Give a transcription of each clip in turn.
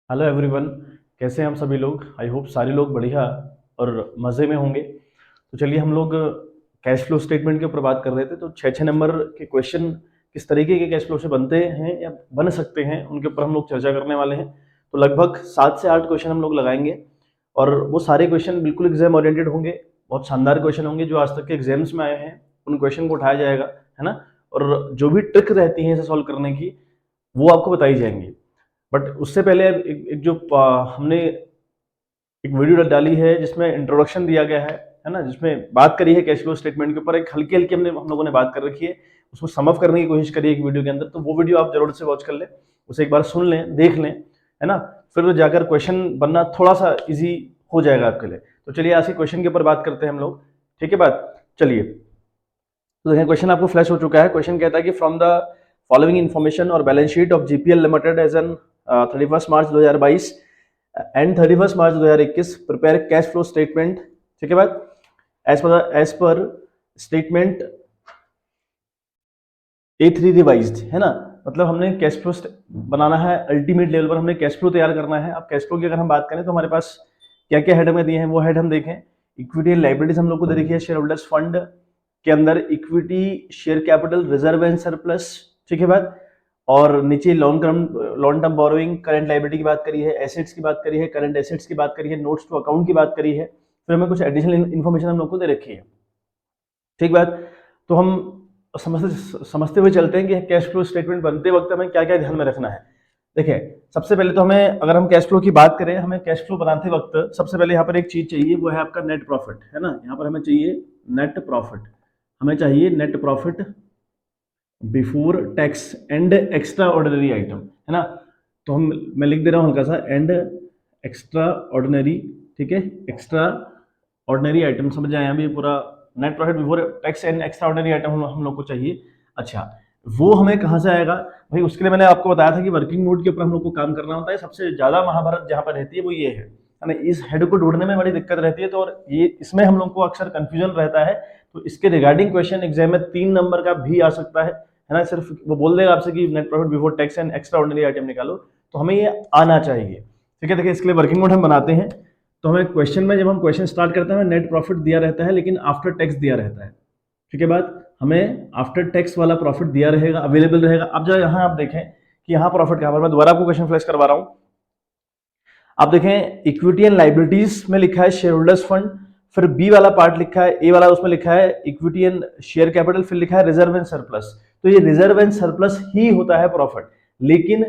Hello everyone. कैसे हैं हम सभी लोग? आई होप सारे लोग बढ़िया और मज़े में होंगे। तो चलिए हम लोग कैश फ्लो स्टेटमेंट के ऊपर बात कर रहे थे। तो 6 नंबर के क्वेश्चन किस तरीके के कैश फ्लो से बनते हैं या बन सकते हैं उनके ऊपर हम लोग चर्चा करने वाले हैं। तो लगभग 7 से 8 क्वेश्चन हम लोग लगाएंगे और वो सारे क्वेश्चन बिल्कुल एग्जाम ओरिएंटेड होंगे। बहुत शानदार क्वेश्चन होंगे जो आज तक के एग्जाम्स में आए हैं, उन क्वेश्चन को उठाया जाएगा, है ना। और जो भी ट्रिक रहती है इसे सॉल्व करने की वो आपको बताई जाएंगी। बट उससे पहले एक जो हमने एक वीडियो डाली है जिसमें इंट्रोडक्शन दिया गया है ना, जिसमें बात करी है कैश फ्लो स्टेटमेंट के ऊपर, एक हल्की हल्की हम लोगों ने बात कर रखी है, उसको सम अप करने की कोशिश करी है एक वीडियो के अंदर। तो वो वीडियो आप जरूर से वॉच कर लें, उसे एक बार सुन लें, देख लें, है ना। फिर जाकर क्वेश्चन बनना थोड़ा सा इजी हो जाएगा आपके लिए। तो चलिए आज के क्वेश्चन के ऊपर बात करते हैं हम लोग, ठीक है बात। चलिए तो देखिए क्वेश्चन आपको फ्लैश हो चुका है। क्वेश्चन कहता है कि फ्रॉम द फॉलोइंग इन्फॉर्मेशन और balance sheet of GPL limited as on 31 March 2022 and 31 March 2021 prepare cash flow statement, ठीक है बात। As per statement A3 revised, है ना। मतलब हमने कैश फ्लो बनाना है, अल्टीमेट लेवल पर हमने कैश फ्लो तैयार करना है। अब कैश फ्लो की अगर हम बात करें तो हमारे पास क्या क्या हेड में दिए हैं वो हेड हम देखें। इक्विटी एंड लाइबिलिटीज हम लोग को दे रखी है। शेयर होल्डर्स फंड के अंदर equity, share capital, reserve and surplus, ठीक है बात। और नीचे long term borrowing, current liability की बात करी है, एसेट्स की बात करी है, करंट एसेट्स की बात करी है, नोट्स टू अकाउंट की बात करी है। फिर हमें कुछ एडिशनल इन्फॉर्मेशन हम लोग को दे रखी है, ठीक बात। तो हम समझते हुए चलते हैं कि कैश फ्लो स्टेटमेंट बनते वक्त हमें क्या क्या ध्यान में रखना है। देखिए सबसे पहले तो हमें, अगर हम कैश फ्लो की बात करें, हमें कैश फ्लो बनाते वक्त सबसे पहले यहाँ पर एक चीज चाहिए, वो है आपका नेट प्रॉफिट, है ना। यहाँ पर हमें चाहिए नेट प्रॉफिट, हमें चाहिए net profit before tax and extra ordinary item, है ना। तो मैं लिख दे रहा हूँ हल्का सा, एंड एक्स्ट्रा ऑर्डिनरी, ठीक है। एक्स्ट्रा ऑर्डिनरी आइटम समझ आए अभी पूरा। Net profit before tax and extra ordinary item हम लोग को चाहिए। अच्छा, वो हमें कहाँ से आएगा भाई? उसके लिए मैंने आपको बताया था कि वर्किंग नोट के ऊपर हम लोग को काम करना होता है। सबसे ज्यादा महाभारत जहाँ पर रहती है वो ये है ना। इस हेड को ढूंढने में बड़ी दिक्कत रहती है, तो और ये इसमें हम लोग को अक्सर कंफ्यूजन रहता है। तो इसके रिगार्डिंग क्वेश्चन एग्जाम में 3 नंबर का भी आ सकता है ना। सिर्फ वो बोल देगा आपसे कि net profit before tax and extra ordinary item निकालो, तो हमें ये आना चाहिए, ठीक है। देखिए इसके लिए वर्किंग नोट हम बनाते हैं। तो हमें क्वेश्चन में, जब हम क्वेश्चन स्टार्ट करते हैं, नेट प्रॉफिट दिया रहता है लेकिन आफ्टर टैक्स दिया रहता है, ठीक है बात। हमें आफ्टर टैक्स वाला प्रॉफिट दिया रहेगा, अवेलेबल रहेगा। अब जो यहाँ आप देखें कि यहाँ प्रॉफिट कहाँ पर, मैं दोबारा आपको क्वेश्चन फ्लैश करवा रहा हूँ। आप देखें इक्विटी एंड लाइबिलिटीज में लिखा है शेयर होल्डर्स फंड, फिर बी वाला पार्ट लिखा है, ए वाला उसमें लिखा है इक्विटी एंड शेयर कैपिटल, फिर लिखा है रिजर्व एंड सरप्लस। तो ये रिजर्व एंड सरप्लस ही होता है प्रॉफिट। लेकिन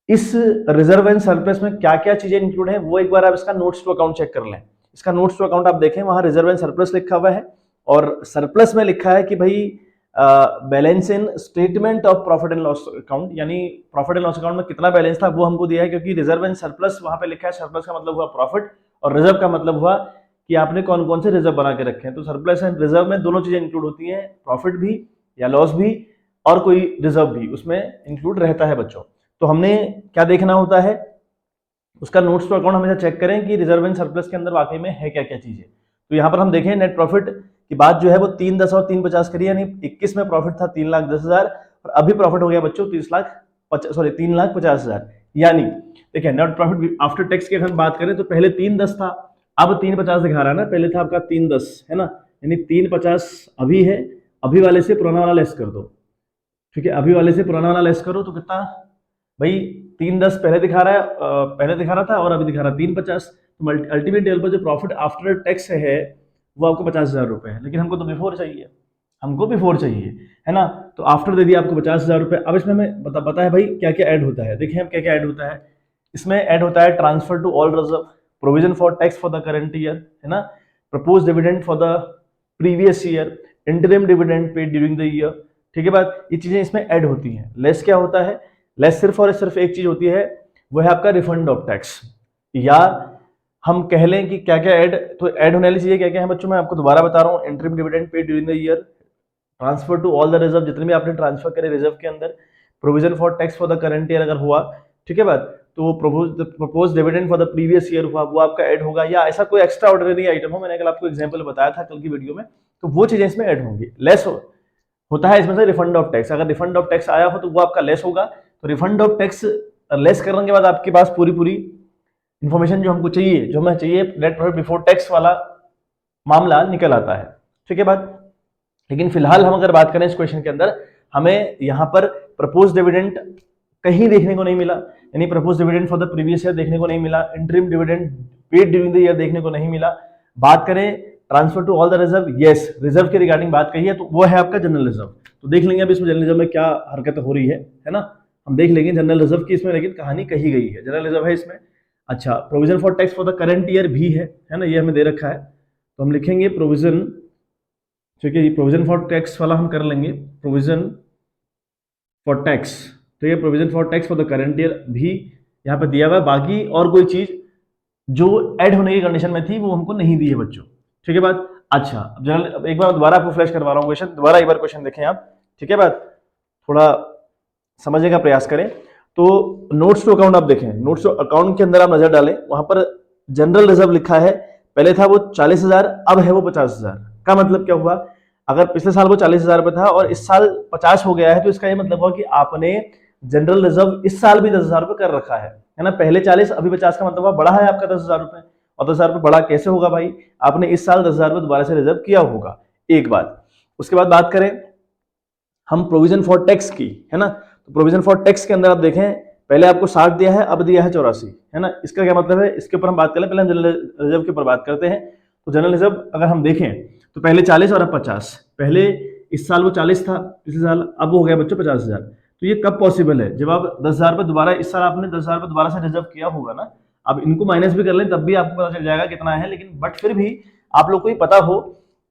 इस रिजर्व एंड सरप्लस में क्या क्या चीजें इंक्लूड है वो एक बार आप इसका नोट्स टू अकाउंट चेक कर लें। इसका नोट्स टू अकाउंट आप देखें, वहां रिजर्व एंड सरप्लस लिखा हुआ है और सरप्लस में लिखा है कि भाई balance in statement of profit and loss account, यानी प्रॉफिट एंड लॉस अकाउंट में कितना बैलेंस था वो हमको दिया है। क्योंकि रिजर्व एंड सरप्लस वहां पे लिखा है, सरप्लस का मतलब हुआ प्रॉफिट और रिजर्व का मतलब हुआ कि आपने कौन कौन से रिजर्व बना के रखे हैं। तो सरप्लस एंड रिजर्व में दोनों चीजें इंक्लूड होती हैं, प्रॉफिट भी या लॉस भी और कोई रिजर्व भी उसमें इंक्लूड रहता है बच्चों। तो हमने क्या देखना होता है, उसका नोट्स टू अकाउंट हमेशा चेक करें कि रिजर्व एंड सरप्लस के अंदर वाकई में है क्या क्या चीजें। तो यहाँ पर हम देखें नेट प्रॉफिट की बात जो है वो 310 और 350 करी, यानी 21 में प्रॉफिट था 3,10,000 और अभी प्रॉफिट हो गया बच्चों 3,50,000। यानी देखिए नेट प्रॉफिट आफ्टर टैक्स की अगर बात करें तो पहले 310 था, अब 350 दिखा रहा है ना। पहले था आपका 310, है ना, यानी 350 अभी है। अभी वाले से पुराना वाला लेस कर दो, ठीक है। अभी वाले से पुराना वाला लेस करो तो कितना भाई? 310 पहले दिखा रहा है, पहले दिखा रहा था और अभी दिखा रहा है 350। तो अल्टीमेट लेवल पर जो प्रॉफिट आफ्टर टैक्स है वो आपको 50,000 रुपए है, लेकिन हमको तो बिफोर चाहिए, हमको बिफोर चाहिए, है ना। तो आफ्टर दे दिया आपको 50,000 रुपए। अब इसमें हमें पता है भाई क्या क्या ऐड होता है। देखिए हम क्या क्या ऐड होता है इसमें। ऐड होता है transfer to all reserve, provision for tax for the current year, है ना, propose dividend for the previous year, interim dividend paid during the year, ठीक है बात। ये चीजें इसमें ऐड होती हैं। लेस क्या होता है? लेस सिर्फ और सिर्फ एक चीज होती है, वो है आपका रिफंड ऑफ टैक्स। या हम कह लें कि क्या क्या ऐड, तो ऐड होने वाली चीजें क्या क्या है बच्चों, मैं आपको दोबारा बता रहा हूँ। Interim dividend paid during the year, transfer to all the reserve, जितने भी आपने ट्रांसफर करे रिजर्व के अंदर, provision for tax for the current year अगर हुआ, ठीक है बात, तो वो propose dividend for the previous year हुआ, वो आपका ऐड होगा। या ऐसा कोई एक्स्ट्रा ऑर्डिनरी आइटम हो, मैंने कल आपको एग्जांपल बताया था कल की वीडियो में, तो वो चीजें इसमें ऐड होंगी। लेस होता है इसमें से रिफंड ऑफ टैक्स, अगर रिफंड ऑफ टैक्स आया हो तो वो आपका लेस होगा। तो रिफंड ऑफ टैक्स लेस करने के बाद आपके पास पूरी पूरी इंफॉर्मेशन जो हमको चाहिए, जो हमें चाहिए, नेट प्रॉफिट बिफोर टैक्स वाला मामला निकल आता है। ठीक है बात। लेकिन फिलहाल हम अगर बात करें इस क्वेश्चन के अंदर, हमें यहाँ पर प्रपोज डिविडेंड कहीं देखने को नहीं मिला, यानी propose dividend for the previous year देखने को नहीं मिला, interim dividend paid during the year देखने को नहीं मिला। बात करें transfer to all the reserve, yes reserve के रिगार्डिंग बात कही है, तो वो है आपका जनरल रिजर्व। तो देख लेंगे अभी इसमें जनरल रिजर्व में क्या हरकत हो रही है ना, हम देख लेंगे जनरल रिजर्व की इसमें, लेकिन कहानी कही गई है, जनरल रिजर्व है इसमें। अच्छा, provision for tax for the current year भी है ना, ये हमें दे रखा है, तो हम लिखेंगे प्रोविजन, ठीक है, ये प्रोविजन फॉर टैक्स वाला हम कर लेंगे, प्रोविजन फॉर टैक्स, तो ये provision for tax for the current year भी यहाँ पर दिया हुआ है। बाकी और कोई चीज जो ऐड होने की कंडीशन में थी वो हमको नहीं दी है बच्चों। ठीक है बात। अच्छा, अब एक बार दोबारा आपको फ्लैश करवा रहा हूँ क्वेश्चन, दोबारा एक बार क्वेश्चन देखें आप। ठीक है बात, थोड़ा समझने का प्रयास करें। तो नोट्स टू अकाउंट आप देखें, नोट्स टू अकाउंट के अंदर आप नजर डालें, वहां पर जनरल रिजर्व लिखा है, पहले था वो 40,000, अब है वो 50,000। का मतलब क्या हुआ, अगर पिछले साल वो 40,000 रुपए था और इस साल 50 हो गया है, तो इसका ये मतलब हुआ कि आपने जनरल रिजर्व इस साल भी 10,000 रुपए कर रखा है ना, पहले 40 अभी 50 का मतलब हुआ बढ़ा है आपका 10,000 रुपए। और 10,000 रुपए बढ़ा कैसे होगा भाई, आपने इस साल 10,000 रुपए दोबारा से रिजर्व किया होगा, एक बात। उसके बाद बात करें हम प्रोविजन फॉर टैक्स की, है ना, तो प्रोविजन फॉर टैक्स के अंदर आप देखें, पहले आपको 60 दिया है, अब दिया है 84, है ना, इसका क्या मतलब है, इसके ऊपर हम बात करें, पहले हम जनरल रिजर्व के ऊपर बात करते हैं। तो जनरल रिजर्व अगर हम देखें तो पहले 40 और अब 50, पहले इस साल वो 40 था पिछले साल, अब हो गया बच्चों 50,000। तो ये कब पॉसिबल है, जब आप 10,000 रुपए दोबारा, इस साल आपने 10,000 रुपए दोबारा से रिजर्व किया होगा ना, अब इनको माइनस भी कर लें तब भी आपको पता चल जाएगा कितना है, लेकिन बट फिर भी आप लोग को ही पता हो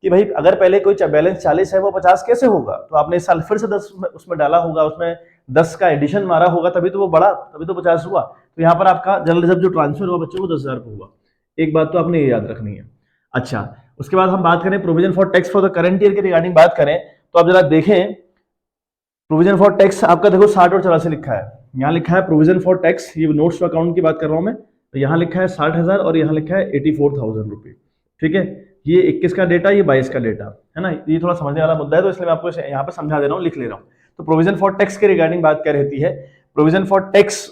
कि भाई अगर पहले कोई बैलेंस 40 है वो 50 कैसे होगा, तो आपने इस साल फिर से 10 उसमें डाला होगा, उसमें 10 का एडिशन मारा होगा, तभी तो वो बढ़ा, तभी तो 50 हुआ। तो यहाँ पर आपका जनरल रिजर्व जो ट्रांसफर हुआ बच्चों वो 10,000 हुआ, एक बात तो आपने ये याद रखनी है। अच्छा, उसके बाद हम बात करें provision for tax for the current year के रिगार्डिंग बात करें, तो आप जरा देखें प्रोविजन फॉर टैक्स आपका देखो 60 और 84 लिखा है, यहाँ लिखा है प्रोविजन फॉर टैक्स, ये नोट्स टू अकाउंट की बात कर रहा हूं मैं, तो यहाँ लिखा है 60,000 और यहाँ लिखा है 84,000 रुपये। ठीक है, ये 21 का डेटा, ये 22 का डेटा, है ना, ये थोड़ा समझने वाला मुद्दा है, तो इसलिए मैं आपको यहाँ पर समझा दे रहा हूँ, लिख ले रहा हूँ। तो प्रोविजन फॉर टैक्स के रिगार्डिंग बात क्या रहती है, provision for tax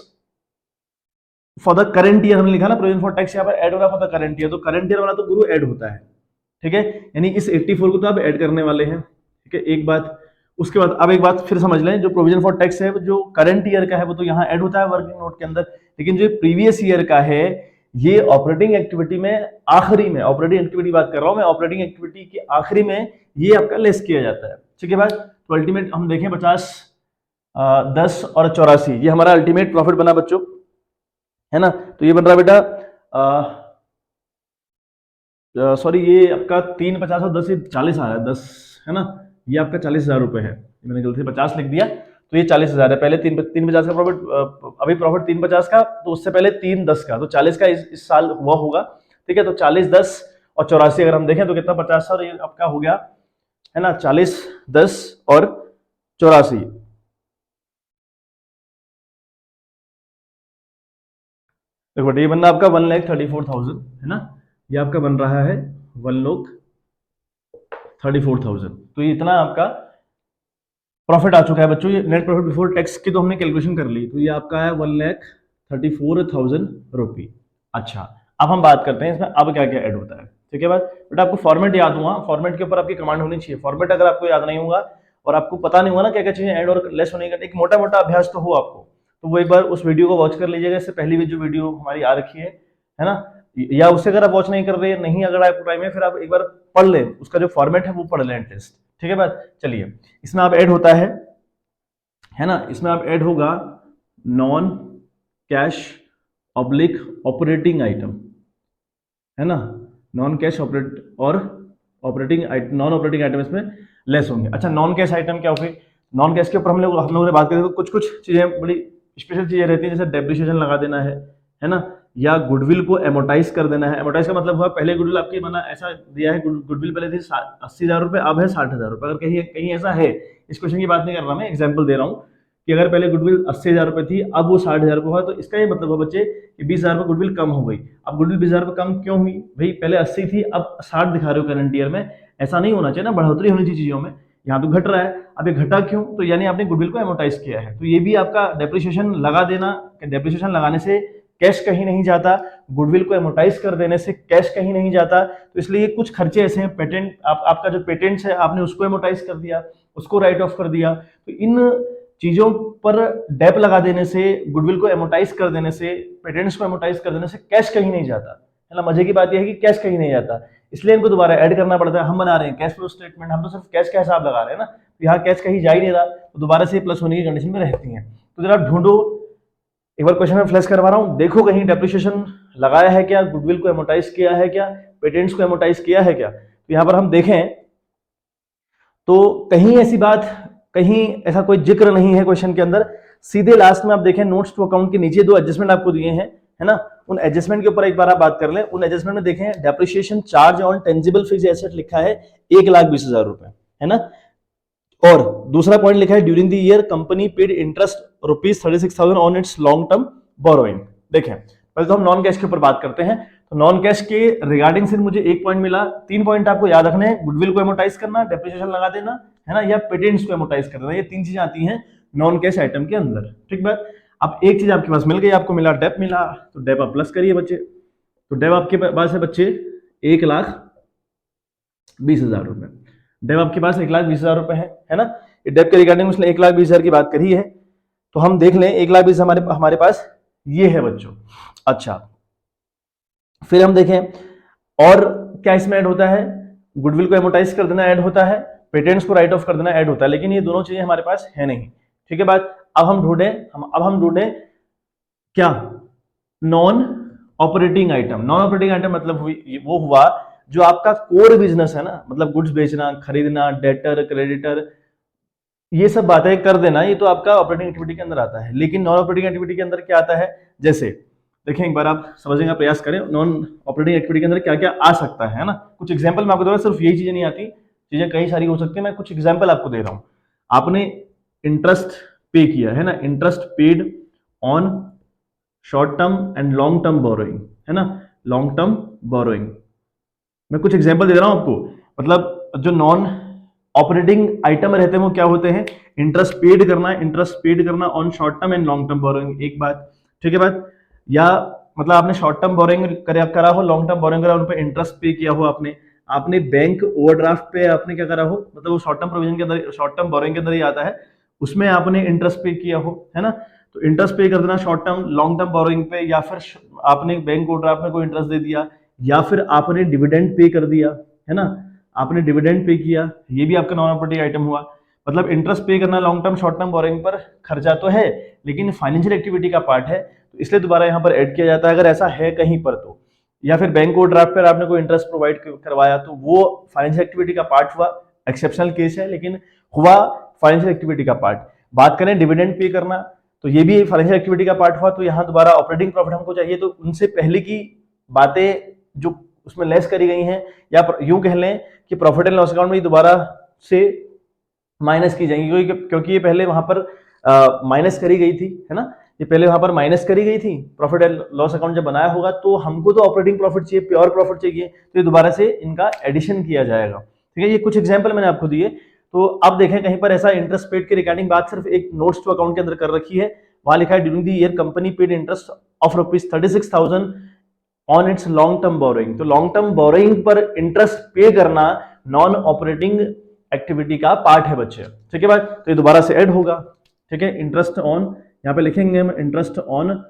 for the current year हमने लिखा ना, प्रोविजन फॉर टैक्स यहाँ पर ऐड हो रहा है फॉर द करंट ईयर, तो करंट ईयर वाला तो गुरु ऐड होता है। ठीक है, यानी इस 84 को तो आप ऐड करने वाले हैं। ठीक है, एक बात। उसके बाद अब एक बात फिर समझ लें, जो प्रोविजन फॉर टैक्स है जो करंट ईयर का है वो तो यहाँ ऐड होता है वर्किंग नोट के अंदर, लेकिन जो प्रीवियस ईयर का है ये ऑपरेटिंग एक्टिविटी में आखिरी में, ऑपरेटिंग एक्टिविटी बात कर रहा हूं मैं, ऑपरेटिंग एक्टिविटी के आखिरी में ये आपका लेस किया जाता है। ठीक है भाई, तो अल्टीमेट हम देखें 50, 10 और 84, ये हमारा अल्टीमेट प्रॉफिट बना बच्चों, है ना। तो ये बन रहा बेटा सॉरी, ये आपका 3, 50 और 10, ये 40 आ रहा है, 10 है ना, ये आपका 40,000 रुपए है, मैंने गलती से 50 लिख दिया, तो ये 40,000 है। पहले 350 का प्रॉफिट, अभी प्रॉफिट 350 का, तो उससे पहले 310 का, तो 40 का इस साल हुआ होगा। ठीक है, तो 40, 10 और 84 अगर हम देखें तो कितना 50 और ये आपका हो गया, है ना, 40, 10 और 84। देखो ये बन रहा आपका 1,34,000, है ना, ये आपका बन रहा है 1,34,000। तो ये इतना आपका प्रॉफिट आ चुका है बच्चों। ये नेट प्रॉफिट बिफोर टैक्स की तो हमने कैलकुलेशन कर ली, तो ये आपका है 1,34,000 रुपये। अच्छा, अब हम बात करते हैं इसमें अब क्या क्या ऐड होता है। ठीक है बात, बट आपको फॉर्मेट याद हुआ, फॉर्मेट के ऊपर आपकी कमांड होनी चाहिए। फॉर्मेट अगर आपको याद नहीं होगा और आपको पता नहीं होगा ना क्या क्या चीजें ऐड और लेस होने का, एक मोटा मोटा अभ्यास तो हो आपको, तो वो एक बार उस वीडियो को वॉच कर लीजिएगा, इससे पहले भी जो वीडियो हमारी आ रखी है ना, या उससे अगर आप वॉच नहीं कर रहे हैं, नहीं अगर आपको टाइम है, फिर आप एक बार पढ़ लें, उसका जो फॉर्मेट है वो पढ़ लें टेस्ट। ठीक है बात, चलिए इसमें आप ऐड होता है ना, इसमें आप ऐड होगा non cash oblique operating item, है ना, नॉन कैश ऑपरेट और operating item, non operating item इसमें लेस होंगे। अच्छा, नॉन कैश आइटम क्या होगी, नॉन कैश के ऊपर हम लोगों ने बात करी, तो कुछ कुछ चीजें बड़ी स्पेशल चीजें रहती है, जैसे डेप्रिसिएशन लगा देना है ना, या गुडविल को एमोटाइज कर देना है। एमोटाइज का मतलब हुआ पहले गुडविल आपकी बना ऐसा दिया है, गुडविल पहले थी 80,000 रुपए, अब है 60,000 रुपए। अगर कहीं कहीं ऐसा है, इस क्वेश्चन की बात नहीं कर रहा मैं, एग्जाम्पल दे रहा हूँ कि अगर पहले गुडविल 80,000 रुपए थी, अब वो 60,000 रुपए हुआ, तो इसका ये मतलब है बच्चे कि 20,000 रुपए गुडविल कम हो गई। अब गुडविल 20,000 रुपए कम क्यों हुई भाई, पहले 80 थी अब 60 दिखा रहे हो करंट ईयर में, ऐसा नहीं होना चाहिए ना, बढ़ोतरी होनी चाहिए चीजों में। यहाँ तो घट रहा है। अब ये घटा क्यों? तो यानी आपने गुडविल को एमोटाइज किया है। तो ये भी आपका डेप्रिसिएशन लगा देना, डेप्रिसिएशन लगाने से कैश कहीं नहीं जाता, गुडविल को एमोटाइज कर देने से कैश कहीं नहीं जाता। तो इसलिए कुछ खर्चे ऐसे हैं, पेटेंट आपका जो पेटेंट्स है आपने उसको एमोटाइज कर दिया, उसको राइट ऑफ कर दिया। तो इन चीजों पर डेप लगा देने से, गुडविल को एमोटाइज कर देने से, पेटेंट्स को एमोटाइज कर देने से कैश कहीं नहीं जाता है ना। मजे की बात यह है कि कैश कहीं नहीं जाता, इसलिए इनको दोबारा ऐड करना पड़ता है। हम बना रहे हैं कैश फ्लो स्टेटमेंट, हम तो सिर्फ कैश का हिसाब लगा रहे हैं ना, तो यहाँ कैश कहीं जा ही नहीं रहा, तो दोबारा से प्लस होने की कंडीशन में रहती है। तो जरा ढूंढो, एक बार क्वेश्चन में फ्लैश करवा रहा हूं, देखो कहीं डेप्रिसिएशन लगाया है क्या, गुडविल को एमोटाइज किया है क्या, पेटेंट्स को एमोटाइज किया है क्या। तो यहाँ पर हम देखें तो कहीं ऐसी बात, कहीं ऐसा कोई जिक्र नहीं है क्वेश्चन के अंदर। सीधे लास्ट में आप देखें नोट्स टू अकाउंट के नीचे दो एडजस्टमेंट आपको दिए हैं, है ना, उन एडजस्टमेंट के ऊपर एक बार आप बात कर लें। उन एडजस्टमेंट में देखें depreciation charge on tangible fixed asset लिखा है 1,20,000 रुपए, है ना। और दूसरा पॉइंट लिखा है during the year company paid interest ₹36,000 on it's long term borrowing. देखें पहले तो हम नॉन कैश के ऊपर बात करते हैं। तो नॉन कैश के रिगार्डिंग सिर्फ मुझे एक पॉइंट मिला, 3 पॉइंट आपको याद रखने हैं, गुडविल को एमोटाइज करना, डेप्रिसिएशन लगा देना, है ना, या पेटेंट्स को एमोटाइज कर देना। ये 3 चीजें आती हैं नॉन कैश आइटम के अंदर, ठीक बात। अब एक चीज आपके पास मिल गई, आपको मिला डेप मिला, तो डेप आप प्लस करिए बच्चे। तो डेप आपके पास है बच्चे 1,20,000 रुपए। डेप आपके पास 1,20,000 रुपए है ना। डेप के रिगार्डिंग उसने 1,20,000 की बात करी है, तो हम देख लें 1,20,000 हमारे पास ये है बच्चों। अच्छा, फिर हम देखें और क्या इसमें ऐड होता है, गुडविल को एमोटाइज कर देना ऐड होता है, पेटेंट्स को राइट ऑफ कर देना ऐड होता है, लेकिन ये दोनों चीजें हमारे पास है नहीं, ठीक है बात। अब हम ढूंढें क्या, non operating item. Non operating item मतलब वो हुआ जो आपका कोर बिजनेस है ना, मतलब गुड्स बेचना, खरीदना, डेटर, क्रेडिटर, ये सब बातें कर देना, ये तो आपका ऑपरेटिंग एक्टिविटी के अंदर आता है। लेकिन नॉन ऑपरेटिंग एक्टिविटी के अंदर क्या आता है, जैसे देखें एक बार आप समझने का प्रयास करें, नॉन ऑपरेटिंग एक्टिविटी के अंदर क्या क्या आ सकता है ना। कुछ एग्जांपल मैं आपको दे रहा हूं, सिर्फ यही चीजें नहीं आती, चीजें कई सारी हो सकती है, मैं कुछ एग्जांपल आपको दे रहा हूं। आपने इंटरेस्ट पे किया है ना, interest paid on short term and long term borrowing, है ना, लॉन्ग टर्म बोरोइंग। मैं कुछ एग्जांपल दे रहा हूं आपको, मतलब जो नॉन ऑपरेटिंग आइटम रहते हैं वो क्या होते हैं, इंटरेस्ट पेड करना on short term and long term borrowing, एक बात, ठीक है बात। या मतलब आपने शॉर्ट टर्म बोरोइंग करा हो, लॉन्ग टर्म बोरोइंग करा, उन पर इंटरेस्ट पे किया हो आपने बैंक ओवरड्राफ्ट पे आपने क्या करा हो, मतलब वो शॉर्ट टर्म प्रोविजन के अंदर, शॉर्ट टर्म बोरोइंग के अंदर ही आता है, उसमें आपने इंटरेस्ट पे किया हो, है ना। तो इंटरेस्ट पे कर देना short term long term borrowing पे, या फिर आपने बैंक ओवरड्राफ्ट में कोई इंटरेस्ट दे दिया, या फिर आपने डिविडेंड पे कर दिया, है ना, आपने डिविडेंड पे किया, ये भी आपका नॉन ऑपरेटिंग आइटम हुआ। मतलब इंटरेस्ट पे करना long term short term borrowing पर खर्चा तो है, लेकिन फाइनेंशियल एक्टिविटी का पार्ट है, तो इसलिए दोबारा यहाँ पर ऐड किया जाता है अगर ऐसा है कहीं पर तो। या फिर बैंक ओवरड्राफ्ट पर आपने कोई इंटरेस्ट प्रोवाइड करवाया, तो वो फाइनेंशियल एक्टिविटी का पार्ट हुआ, एक्सेप्शनल केस है लेकिन हुआ फाइनेंशियल एक्टिविटी का पार्ट। बात करें डिविडेंड पे करना, तो ये भी फाइनेंशियल एक्टिविटी का पार्ट हुआ, तो यहाँ दोबारा ऑपरेटिंग प्रॉफिट हमको चाहिए, तो उनसे पहले की बातें जो उसमें लेस करी गई हैं, या यूं कह लें कि प्रॉफिट एंड लॉस अकाउंट में दोबारा से माइनस की जाएंगी, क्योंकि ये पहले वहां पर माइनस करी गई थी, है ना, ये पहले वहां पर माइनस करी गई थी। प्रॉफिट एंड लॉस अकाउंट जब बनाया होगा तो हमको तो ऑपरेटिंग प्रॉफिट चाहिए, प्योर प्रॉफिट चाहिए, तो ये दोबारा से इनका एडिशन किया जाएगा, ठीक है। ये कुछ एग्जाम्पल मैंने आपको दिए। तो अब देखें कहीं पर ऐसा इंटरेस्ट पेड की रिगार्डिंग बात सिर्फ एक नोट्स टू अकाउंट के अंदर कर रखी है, वहां लिखा है during the year company paid interest of ₹36,000 on it's long term borrowing. तो लॉन्ग टर्म बोरोइंग पर इंटरेस्ट पे करना नॉन ऑपरेटिंग एक्टिविटी का पार्ट है बच्चे, ठीक है भाई। तो ये दोबारा से ऐड होगा, ठीक है। इंटरेस्ट ऑन, यहाँ पे लिखेंगे हम interest on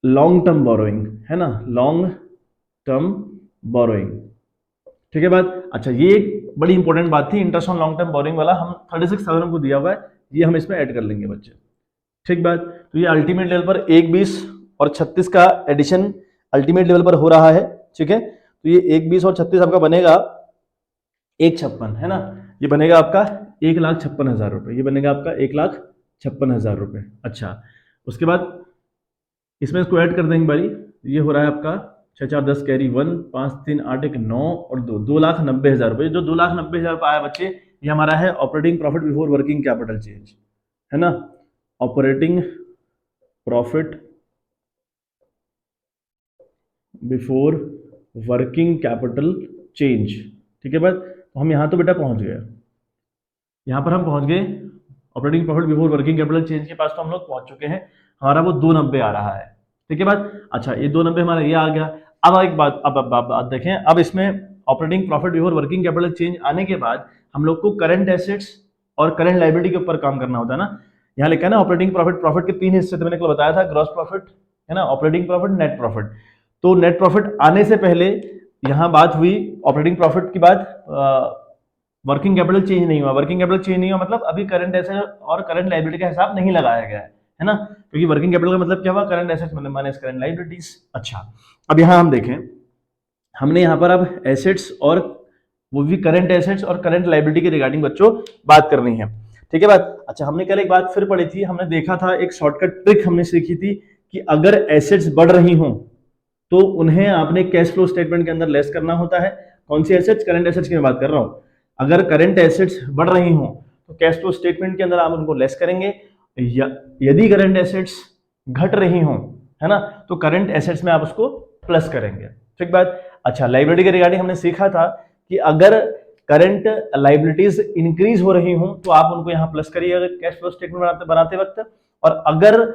long term borrowing, है ना, लॉन्ग टर्म बोरोइंग, ठीक है बात। अच्छा, ये एक बड़ी इंपॉर्टेंट बात थी, interest on long term borrowing वाला हम 36,000 को दिया हुआ है, ये हम इसमें ऐड कर लेंगे बच्चे, ठीक बात। तो ये अल्टीमेट लेवल पर 1, 20 और 36 का एडिशन अल्टीमेट लेवल पर हो रहा है, ठीक है। तो ये 1, 20 और 36 आपका बनेगा 1,56, है ना, ये बनेगा आपका 1,56,000 रुपए, ये बनेगा आपका 1,56,000 रुपए। अच्छा, उसके बाद इसमें इसको ऐड कर देंगे बारी, ये हो रहा है आपका 6, 4, 10 कैरी 1, 5, 3, 8, 1, 9 और 2, 2,90,000 रुपए। जो 2,90,000 रुपए आया बच्चे, ये हमारा है operating profit before working capital change, है ना, operating profit before working capital change, ठीक है बात। तो हम यहां तो बेटा पहुंच गए। यहाँ पर हम पहुंच गए operating profit before working capital change के पास, तो हम लोग पहुंच चुके हैं। हमारा वो 290 आ रहा है। ठीक है बात। अच्छा, ये 290 हमारा ये आ गया। अब एक बात, अब देखें, अब इसमें operating profit before working capital change आने के बाद हम लोग को करंट एसेट्स और करंट लायबिलिटी के ऊपर काम करना होता है ना। यहाँ लिखा है ना ऑपरेटिंग प्रॉफिट, प्रॉफिट के 3 हिस्से थे, मैंने कल बताया था, ग्रॉस प्रॉफिट है ना, ऑपरेटिंग प्रॉफिट, नेट प्रॉफिट। तो नेट प्रॉफिट आने से पहले यहाँ बात हुई ऑपरेटिंग प्रॉफिट की बात, वर्किंग कैपिटल चेंज नहीं हुआ। वर्किंग कैपिटल चेंज नहीं हुआ मतलब अभी करंट एसेट और करंट लायबिलिटी का हिसाब नहीं लगाया गया है ना, क्योंकि वर्किंग कैपिटल का मतलब क्या हुआ, करंट एसेट्स मतलब माइनस करंट लायबिलिटीज। अच्छा, अब यहाँ हम देखें, हमने यहाँ पर अब एसेट्स और वो भी करंट एसेट्स और करंट लायबिलिटी के रिगार्डिंग बच्चों बात करनी है। ठीक है बात। अच्छा, हमने कल एक बात फिर पढ़ी थी, हमने देखा था एक शॉर्टकट ट्रिक हमने सीखी थी कि अगर एसेट्स बढ़ रही हों तो उन्हें आपने कैश फ्लो स्टेटमेंट के अंदर लेस करना होता है। कौन सी एसेट्स? करंट एसेट्स की मैं बात कर रहा हूं। अगर करंट एसेट्स बढ़ रही हों तो कैश फ्लो स्टेटमेंट के अंदर आप उनको लेस करेंगे। यदि करंट एसेट्स घट रही हों, है ना, तो करंट एसेट्स में आप उसको प्लस करेंगे। ठीक बात। अच्छा, लाइबिलिटी के रिगार्डिंग हमने सीखा था कि अगर करंट लाइबिलिटीज इंक्रीज हो रही हों तो आप उनको यहां प्लस करिएगा कैश फ्लो स्टेटमेंट बनाते वक्त, और अगर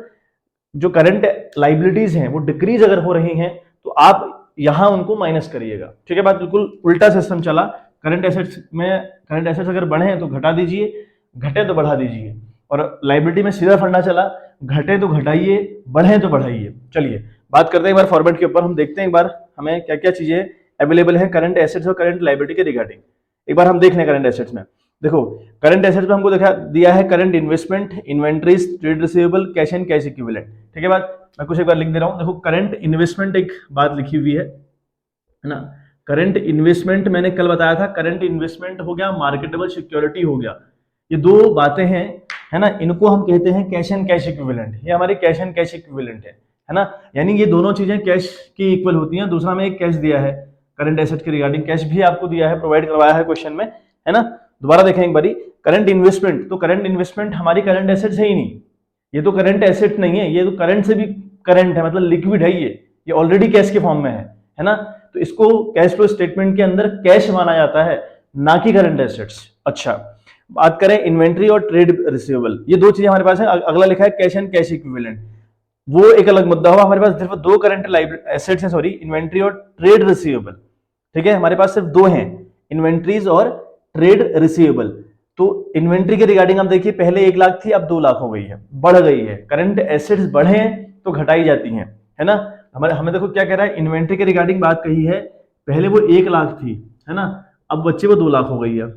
जो करंट लाइबिलिटीज हैं वो डिक्रीज अगर हो रही हैं तो आप यहां उनको माइनस करिएगा। ठीक है बात। बिल्कुल उल्टा सिस्टम चला। करंट एसेट्स में, करंट एसेट्स अगर बढ़े तो घटा दीजिए, घटे तो बढ़ा दीजिए, और लाइबिलिटी में सीधा फंडा चला, घटे तो घटाइए, बढ़े तो बढ़ाइए। चलिए बात करते हैं एक बार फॉर्मेट के ऊपर, हम देखते हैं एक बार हमें क्या क्या चीजें अवेलेबल है करंट एसेट्स और करंट लाइबिलिटी के रिगार्डिंग। एक बार हम देख लें करंट एसेट्स में। देखो, करंट एसेट्स में हमको देखा दिया है current investment, inventories, trade receivable, cash and cash equivalent. ठीक है बात। मैं कुछ एक बार लिख दे रहा हूं। देखो, करंट इन्वेस्टमेंट एक बात लिखी हुई है ना। करंट इन्वेस्टमेंट मैंने कल बताया था, करंट इन्वेस्टमेंट हो गया, मार्केटेबल सिक्योरिटी हो गया, ये दो बातें हैं, है ना, इनको हम कहते हैं कैश एंड कैश इक्विवेलेंट। ये हमारे कैश एंड कैश इक्विवेलेंट है ना, यानी ये दोनों चीजें कैश की इक्वल होती हैं। दूसरा में एक कैश दिया है करंट एसेट के रिगार्डिंग, कैश भी आपको दिया है, प्रोवाइड करवाया है क्वेश्चन में, है ना। दोबारा देखें एक बारी, करंट इन्वेस्टमेंट, तो करंट इन्वेस्टमेंट हमारी करंट एसेट्स है ही नहीं, ये तो करंट एसेट नहीं है, ये तो करंट से भी करंट है, मतलब लिक्विड है, ये ऑलरेडी कैश के फॉर्म में है ना, तो इसको कैश फ्लो स्टेटमेंट के अंदर कैश माना जाता है, ना कि करंट एसेट्स। अच्छा, बात करें इन्वेंट्री और ट्रेड रिसीवेबल, ये दो चीजें हमारे पास है। अगला लिखा है कैश एंड कैश इक्विवेलेंट, वो एक अलग मुद्दा हुआ। हमारे पास सिर्फ दो करंट एसेट्स हैं, सॉरी, इन्वेंट्री और ट्रेड रिसीवेबल। ठीक है, हमारे पास सिर्फ दो हैं, इन्वेंट्रीज और ट्रेड रिसीवेबल। तो इन्वेंट्री के रिगार्डिंग हम देखिए, पहले 1 लाख थी, अब 2 लाख हो गई है, बढ़ गई है। करंट एसेट्स बढ़े तो घटाई जाती हैं, है ना। हमारे हमें देखो क्या कह रहा है, इन्वेंट्री के रिगार्डिंग बात कही है, पहले वो 1 लाख थी, है ना, अब बच्चे वो 2 लाख हो गई है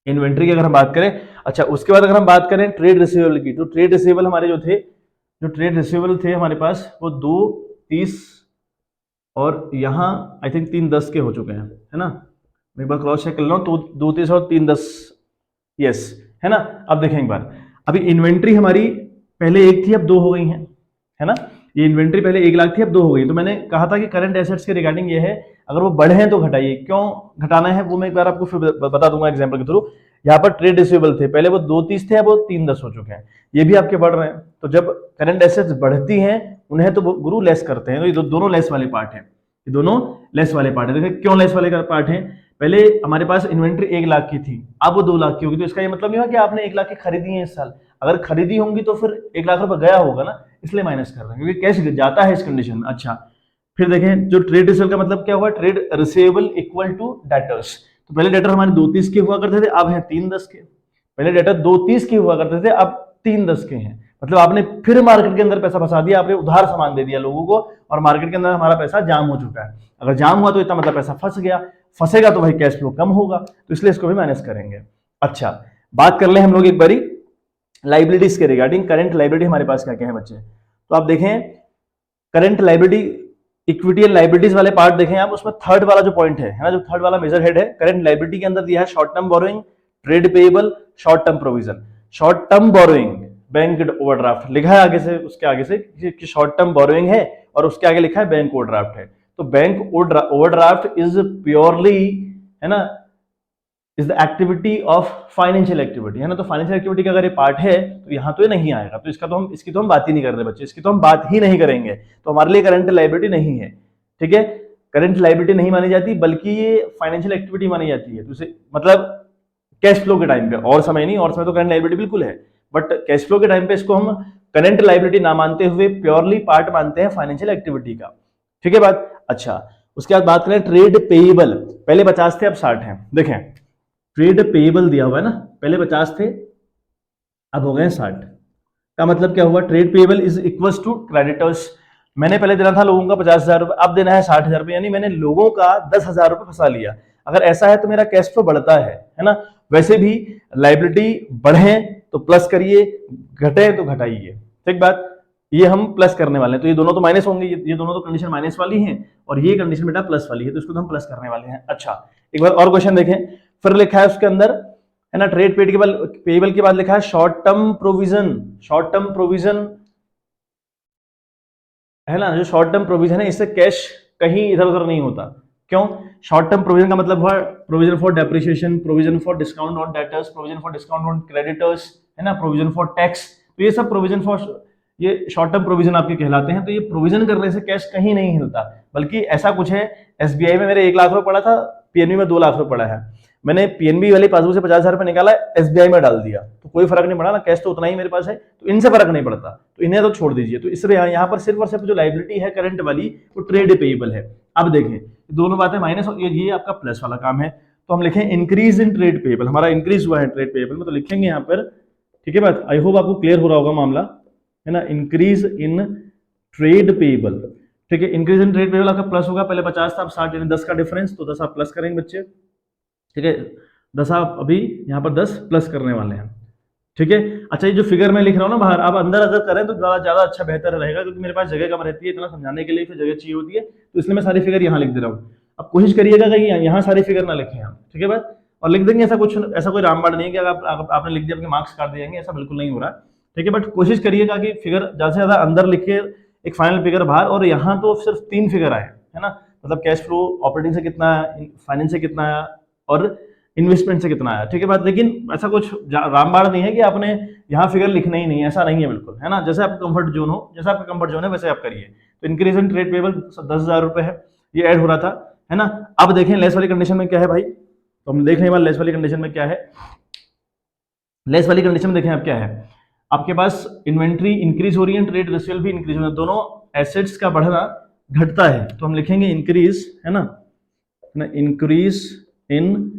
इन्वेंट्री की अगर हम बात करें। अच्छा, उसके बाद अगर हम बात करें ट्रेड रिसीवेबल की, तो ट्रेड रिसीवेबल हमारे जो ट्रेड रिसीवेबल थे हमारे पास, वो 230 और यहाँ आई थिंक 310 के हो चुके हैं, है ना। मैं एक बार क्रॉस चेक कर रहा हूँ, तो 230 और 310, यस, है ना। अब देखें एक बार, अभी इन्वेंट्री हमारी पहले 1 थी, अब 2 हो गई है ना। ये इन्वेंट्री पहले 1 लाख थी, अब 2 हो गई। तो मैंने कहा था कि करंट एसेट्स के रिगार्डिंग ये है, अगर वो बढ़े हैं तो घटाइए। क्यों घटाना है वो मैं एक बार आपको फिर बता दूंगा एग्जाम्पल के थ्रू। यहाँ पर ट्रेड रिसीवेबल थे, पहले वो 230 थे, अब वो 310 हो चुके हैं, ये भी आपके बढ़ रहे हैं। तो जब करंट एसेट्स बढ़ती हैं उन्हें तो गुरु लेस करते हैं, तो ये दोनों लेस वाले पार्ट हैं, ये दोनों लेस वाले पार्ट है। देखिए क्यों लेस वाले पार्ट हैं, पहले हमारे पास इन्वेंट्री 1 लाख की थी, अब वो 2 लाख की होगी, तो इसका ये मतलब नहीं हुआ कि आपने 1 लाख की खरीदी है इस साल, अगर खरीदी होंगी तो फिर 1 लाख रुपए गया होगा ना, इसलिए माइनस कर रहे हैं, क्योंकि कैश जाता है इस कंडीशन में। अच्छा, फिर देखें जो ट्रेड रिसीवेबल का मतलब क्या हुआ, trade receivable equal to debtors. तो पहले डेटर हमारे 230 के हुआ करते थे, अब है 310 के। पहले डेटर 230 के हुआ करते थे, अब 310 के हैं। मतलब आपने फिर मार्केट के अंदर पैसा फंसा दिया, आपने उधार सामान दे दिया लोगों को, और मार्केट के अंदर हमारा पैसा जाम हो चुका है। अगर जाम हुआ तो इसका मतलब पैसा फंस गया, फंसेगा तो भाई कैश फ्लो कम होगा, तो इसलिए इसको भी माइनस करेंगे। अच्छा, बात कर ले हम लोग एक बारी लाइबिलिटीज के रिगार्डिंग, करंट लाइबिलिटी हमारे पास क्या क्या है बच्चे। तो आप देखें current liability, equity and liabilities वाले पार्ट देखें आप, उसमें थर्ड वाला जो पॉइंट है ना, जो थर्ड वाला मेजर हेड है, करंट लाइबिलिटी के अंदर दिया है short term borrowing, trade payable, short term provision. Short term borrowing bank overdraft लिखा है आगे से, उसके आगे से कि शॉर्ट टर्म बोरोइंग है, और उसके आगे लिखा है बैंक ओवरड्राफ्ट है। तो बैंक ओवरड्राफ्ट इज प्योरली, है ना, is the activity of financial activity, है ना। तो फाइनेंशियल एक्टिविटी का अगर ये पार्ट है तो यहाँ तो ये नहीं आएगा, तो इसकी तो हम बात ही नहीं कर रहे बच्चे, इसकी तो हम बात ही नहीं करेंगे, तो हमारे लिए करंट लायबिलिटी नहीं है। ठीक है, करंट लायबिलिटी नहीं मानी जाती, बल्कि ये फाइनेंशियल एक्टिविटी मानी जाती है। तो इसे मतलब कैश फ्लो के टाइम पे, और समय नहीं, और समय तो करंट लायबिलिटी बिल्कुल है, बट कैश फ्लो के टाइम पे इसको हम करंट लायबिलिटी ना मानते हुए प्योरली पार्ट मानते हैं फाइनेंशियल एक्टिविटी का। ठीक है बात। अच्छा, उसके बाद बात करें ट्रेड पेएबल। पहले 50 थे, अब 60 हैं। देखें, ट्रेड पेएबल दिया हुआ है ना, पहले 50 थे, अब हो गए 60। का मतलब क्या हुआ, trade payable is equal to creditors. मैंने पहले देना था लोगों का 50,000 रुपए, अब देना है 60,000 रुपए, यानी मैंने लोगों का 10,000 रुपए फंसा लिया। अगर ऐसा है तो मेरा कैश फ्लो बढ़ता है ना। वैसे भी लाइबिलिटी बढ़े तो प्लस करिए, घटे तो घटाइए। ठीक बात, ये हम प्लस करने वाले हैं, तो ये दोनों तो माइनस होंगे, ये दोनों तो कंडीशन माइनस वाली हैं, और ये कंडीशन बेटा प्लस वाली है, तो इसको तो हम प्लस करने वाले हैं। अच्छा, एक बार और क्वेश्चन देखें, फिर लिखा है उसके अंदर, है ना, ट्रेड पेएबल के बाद लिखा है short term provision. Short term provision है ना, जो शॉर्ट टर्म प्रोविजन है, इससे कैश कहीं इधर उधर नहीं होता। क्यों? शॉर्ट टर्म प्रोविजन का मतलब हुआ provision for depreciation, provision for discount on debtors, provision for discount on creditors, है ना, प्रोविजन फॉर टैक्स। तो ये सब प्रोविजन फॉर, ये शॉर्ट टर्म प्रोविजन आपके कहलाते हैं। तो ये प्रोविजन करने से कैश कहीं नहीं हिलता, बल्कि ऐसा कुछ है, एसबीआई में मेरे 1 लाख रुपए पड़ा था, पीएनबी में 2 लाख रुपए पड़ा है, मैंने पीएनबी वाली पासबुक से 50,000 रुपए निकाला, एसबीआई में डाल दिया, तो कोई फर्क नहीं पड़ा ना, कैश तो उतना ही मेरे पास है, तो इनसे फर्क नहीं पड़ता, तो इन्हें तो छोड़ दीजिए। तो इसलिए यहाँ पर सिर्फ और सिर्फ जो लाइबिलिटी है करंट वाली, वो ट्रेड पेएबल है। अब देखें, दोनों बातें माइनस, ये आपका प्लस वाला काम है, तो हम लिखें इंक्रीज इन ट्रेड पेएबल। हमारा इंक्रीज हुआ है ट्रेड पेएबल में, तो लिखेंगे यहाँ पर, ठीक है बात। आई होप आपको क्लियर हो रहा होगा मामला, है ना, इंक्रीज इन ट्रेड पेएबल। ठीक है, इंक्रीज इन ट्रेड पेएबल आपका प्लस होगा, पहले 50 था, अब 60, यानी 10 का डिफरेंस, तो 10 आप प्लस करेंगे बच्चे। ठीक है, 10 आप अभी यहाँ पर 10 प्लस करने वाले हैं। ठीक है। अच्छा, ये जो फिगर मैं लिख रहा हूँ ना बाहर, आप अंदर अगर करें तो ज्यादा अच्छा बेहतर रहेगा, क्योंकि मेरे पास जगह कम रहती है, इतना समझाने के लिए फिर जगह चाहिए होती है, तो इसलिए मैं सारी फिगर यहाँ लिख दे रहा हूँ। अब कोशिश करिएगा कि यहाँ सारी फिगर ना लिखें हम, ठीक है बात, और लिख देंगे ऐसा कुछ, ऐसा कोई रामबाण नहीं है कि अगर आपने लिख दिया आपके मार्क्स काट दिए जाएंगे, ऐसा बिल्कुल नहीं हो रहा। ठीक है, बट कोशिश करिएगा कि फिगर ज्यादा से ज्यादा अंदर लिखे, एक फाइनल फिगर बाहर, और यहाँ तो सिर्फ 3 फिगर आए, है ना, मतलब कैश फ्लो ऑपरेटिंग से कितना आया, फाइनेंस से कितना आया, और इन्वेस्टमेंट से कितना आया। ठीक है बात, लेकिन ऐसा कुछ रामबाण नहीं है कि आपने यहाँ फिगर लिखना ही नहीं, ऐसा नहीं है बिल्कुल, है ना, जैसे आपका कंफर्ट जोन हो, जैसा आपका कंफर्ट जोन है वैसे आप करिए। तो इंक्रीज इन ट्रेड पेएबल 10,000 रुपए है, ये ऐड हो रहा था, है ना। अब देखें लेस वाली कंडीशन में क्या है भाई, तो हम देख रहे हैं लेस वाली कंडीशन में क्या है। लेस वाली कंडीशन में देखें आप क्या है, आपके पास इन्वेंट्री इंक्रीज हो रही है, ट्रेड रिसीवेबल भी इंक्रीज हो रहा है, दोनों एसेट्स का बढ़ना घटता है, तो हम लिखेंगे इंक्रीज, है ना, इंक्रीज इन,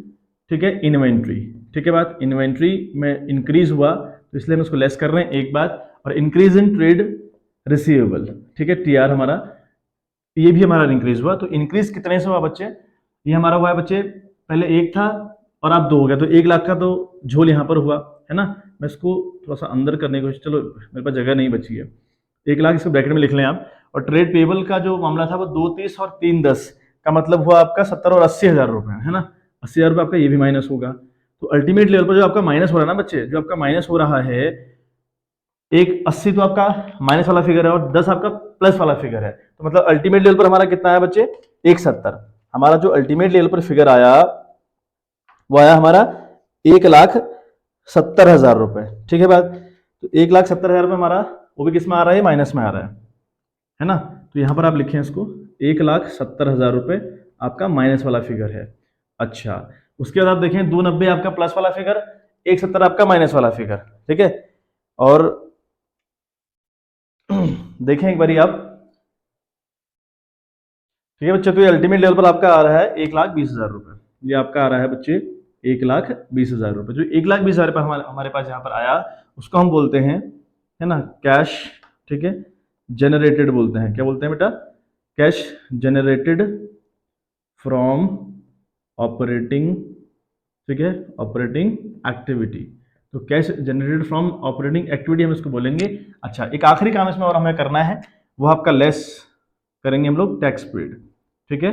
ठीक है, इन्वेंट्री। ठीक है बात, इन्वेंट्री में इंक्रीज हुआ तो इसलिए हम इसको लेस कर रहे हैं, एक बात, और इंक्रीज इन ट्रेड रिसीवेबल, ठीक है, टीआर हमारा, ये भी हमारा इंक्रीज हुआ। तो इंक्रीज कितने से हुआ बच्चे, ये हमारा हुआ है बच्चे, पहले 1 था और अब 2 हो गया, तो 1 लाख का तो झोल यहाँ पर हुआ, है ना। मैं इसको थोड़ा सा अंदर करने की कोशिश, चलो मेरे पास जगह नहीं बची है, 1 लाख इसको ब्रैकेट में लिख लें आप। और ट्रेड पेएबल का जो मामला था वो 2,30 और 3,10 का मतलब हुआ आपका 70 और 80,000 रुपए, है ना, 80,000 रुपये आपका ये भी माइनस होगा। तो अल्टीमेट लेवल पर जो आपका माइनस हो रहा है ना बच्चे, जो आपका माइनस हो रहा है, एक 80 तो आपका माइनस वाला फिगर है और 10 आपका प्लस वाला फिगर है, तो मतलब अल्टीमेट लेवल पर हमारा कितना आया बच्चे, 170। हमारा जो अल्टीमेट लेवल पर फिगर आया वो आया हमारा 1,70,000 रुपए। ठीक है बात, तो 1,70,000 रुपए हमारा वो भी किस में आ रहा है, माइनस में आ रहा है ना। तो यहां पर आप लिखें इसको, 1,70,000 रुपए आपका माइनस वाला फिगर है। अच्छा, उसके बाद आप देखें 290 आपका प्लस वाला फिगर, 170 आपका माइनस वाला फिगर। ठीक है, और देखें एक बारी आप, ठीक है बच्चे, तो ये अल्टीमेट लेवल पर आपका आ रहा है 1,20,000 रुपए, ये आपका आ रहा है बच्चे 1,20,000 रुपए। जो 1,20,000 रुपए हमारे पास यहाँ पर आया, उसको हम बोलते हैं, है ना, कैश, ठीक है, जनरेटेड बोलते हैं। क्या बोलते हैं बेटा, कैश जनरेटेड फ्रॉम ऑपरेटिंग, ठीक है, ऑपरेटिंग एक्टिविटी। तो cash generated from operating activity हम इसको बोलेंगे। अच्छा, एक आखिरी काम इसमें और हमें करना है, वो आपका लेस करेंगे हम लोग टैक्स पेड। ठीक है,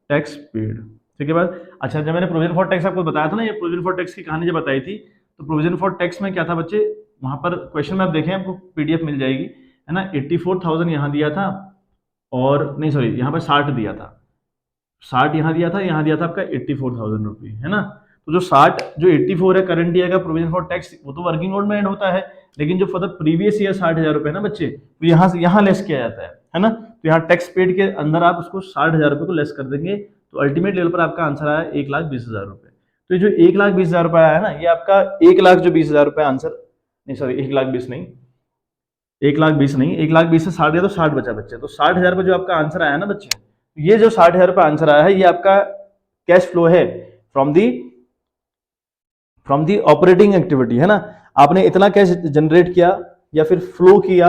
टैक्स पेड। ठीक है बात। अच्छा, जब मैंने प्रोविजन फॉर टैक्स आपको बताया था ना, ये प्रोविजन फॉर टैक्स की कहानी जब बताई थी, तो प्रोविजन फॉर टैक्स में क्या था बच्चे, वहां पर क्वेश्चन में आप देखें, आपको पीडीएफ मिल जाएगी, है ना। 84,000 यहाँ दिया था, और नहीं सॉरी, यहाँ पर 60 दिया था, 60 यहाँ दिया था, यहाँ दिया था आपका 84,000 रुपये, है ना। तो जो 60, जो 84 है करंट ईयर का प्रोविजन फॉर टैक्स, वो तो वर्किंग नोट में ऐड होता है, लेकिन जो फॉर द प्रीवियस ईयर 60,000 रुपये ना बच्चे, तो यहाँ से यहाँ लेस किया जाता है ना। तो यहाँ टैक्स पेड के अंदर आप उसको 60,000 रुपये को लेस कर देंगे, तो अल्टीमेट लेवल पर आपका आंसर आया 1,20,000 रुपये। तो जो 1,20,000 रुपये आया है ना, ये आपका 1,20,000 रुपये आंसर, नहीं सॉरी 1,20,000 नहीं, 1,20,000 नहीं, 1,20,000 से 60 गया तो 60 बचा बच्चे, तो 60,000 रुपये जो आपका आंसर आया ना बच्चे, ये जो 60,000 रुपये आंसर आया है ये आपका कैश फ्लो है फ्रॉम दी ऑपरेटिंग एक्टिविटी, है ना। आपने इतना कैश जनरेट किया या फिर फ्लो किया,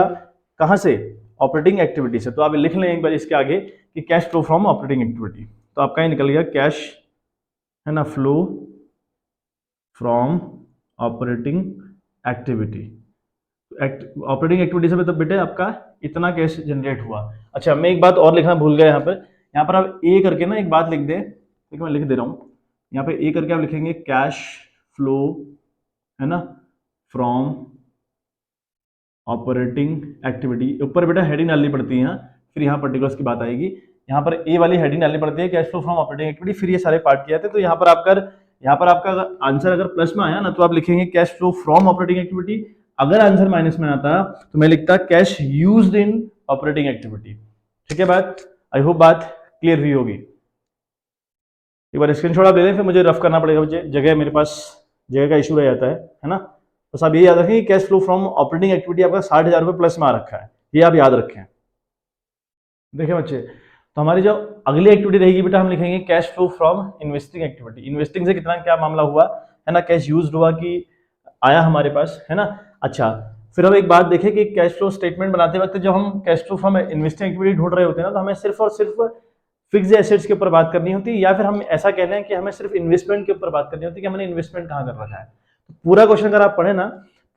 कहां से? ऑपरेटिंग एक्टिविटी से। तो आप लिख लें एक बार इसके आगे कि cash flow from operating activity, तो आपका ये निकल गया कैश, है ना, flow from operating activity. Operating activity से मतलब बेटे आपका इतना कैश जनरेट हुआ। अच्छा, मैं एक बात और लिखना भूल गया, यहाँ पर आप ए करके ना एक बात लिख दें, ठीक है, मैं लिख दे रहा हूँ। यहाँ पे ए करके आप लिखेंगे कैश फ्लो, है ना, फ्रॉम ऑपरेटिंग एक्टिविटी। ऊपर बेटा हेडिंग डालनी पड़ती है, फिर यहाँ पर्टिकुलर्स की बात आएगी। यहाँ पर ए वाली हेडिंग डालनी पड़ती है, cash flow from operating activity, फिर ये सारे पार्ट किए जाते हैं। तो यहाँ पर आपका आंसर अगर प्लस में आया ना तो आप लिखेंगे cash flow from operating activity. अगर आंसर माइनस में आता तो मैं लिखता cash used in operating activity. ठीक है बात? आई होप बात क्लियर हुई होगी। एक बार स्क्रीनशॉट आप ले लें, फिर मुझे रफ करना पड़ेगा, मुझे जगह, मेरे पास जगह का इशू रह जाता है ना। बस आप ये याद रखें कि cash flow from operating activity आपका 60,000 रुपये प्लस में आ रखा है, ये आप याद रखें। देखिए बच्चे, तो हमारी जो अगली एक्टिविटी रहेगी बेटा, हम लिखेंगे cash flow from investing activity. Investing से कितना क्या मामला हुआ, है ना, कैश यूज्ड हुआ कि आया हमारे पास, है ना। अच्छा, फिर हम एक बात देखें कि कैश फ्लो स्टेटमेंट बनाते वक्त जब हम cash flow from investing activity ढूंढ रहे होते हैं ना, तो हमें सिर्फ और सिर्फ फिक्स एसेट्स के ऊपर बात करनी होती है, या फिर हम ऐसा कह रहे हैं कि हमें सिर्फ इन्वेस्टमेंट के ऊपर बात करनी होती है कि हमने इन्वेस्टमेंट कहाँ कर रखा है। तो पूरा क्वेश्चन अगर आप पढ़े ना,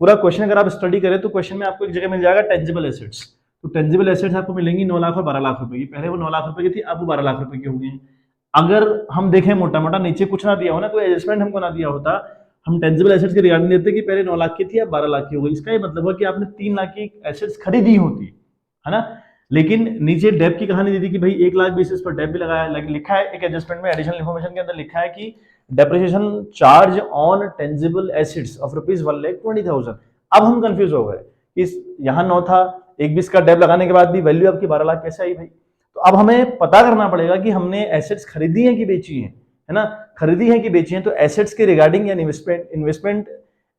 पूरा क्वेश्चन अगर आप स्टडी करें तो क्वेश्चन में आपको एक जगह मिल जाएगा टेंजिबल एसेट्स। तो टेंजिबल एसेट्स आपको मिलेंगी 9 लाख और 12 लाख रुपए की। पहले वो 9 लाख रुपए की थी, अब वो 12 लाख रुपए की हो गई। अगर हम देखें मोटा मोटा नीचे कुछ ना दिया हो ना, कोई एडजस्टमेंट हमको ना दिया होता, हम टेंजिबल एसेट्स की रिगार्डिंग देते कि पहले 9 लाख की थी अब 12 लाख की हो गई। इसका ये मतलब है कि आपने 3 लाख की एसेट्स खरीदी होती, है ना। लेकिन नीचे डेप की कहानी दी थी कि भाई 1,20,000 पर डेप भी लगाया, लिखा है एक एडजस्टमेंट में, एडिशनल इन्फॉर्मेशन के अंदर लिखा है कि depreciation charge on tangible assets of ₹1,20,000। अब हम कंफ्यूज हो गए कि यहाँ 9 था, 1,20 का डेप लगाने के बाद भी वैल्यू आपकी 12 लाख कैसे आई भाई। तो अब हमें पता करना पड़ेगा कि हमने एसेट्स खरीदी है कि बेची है ना। खरीदी है कि बेची है, तो एसेट्स के रिगार्डिंग या इन्वेस्टमेंट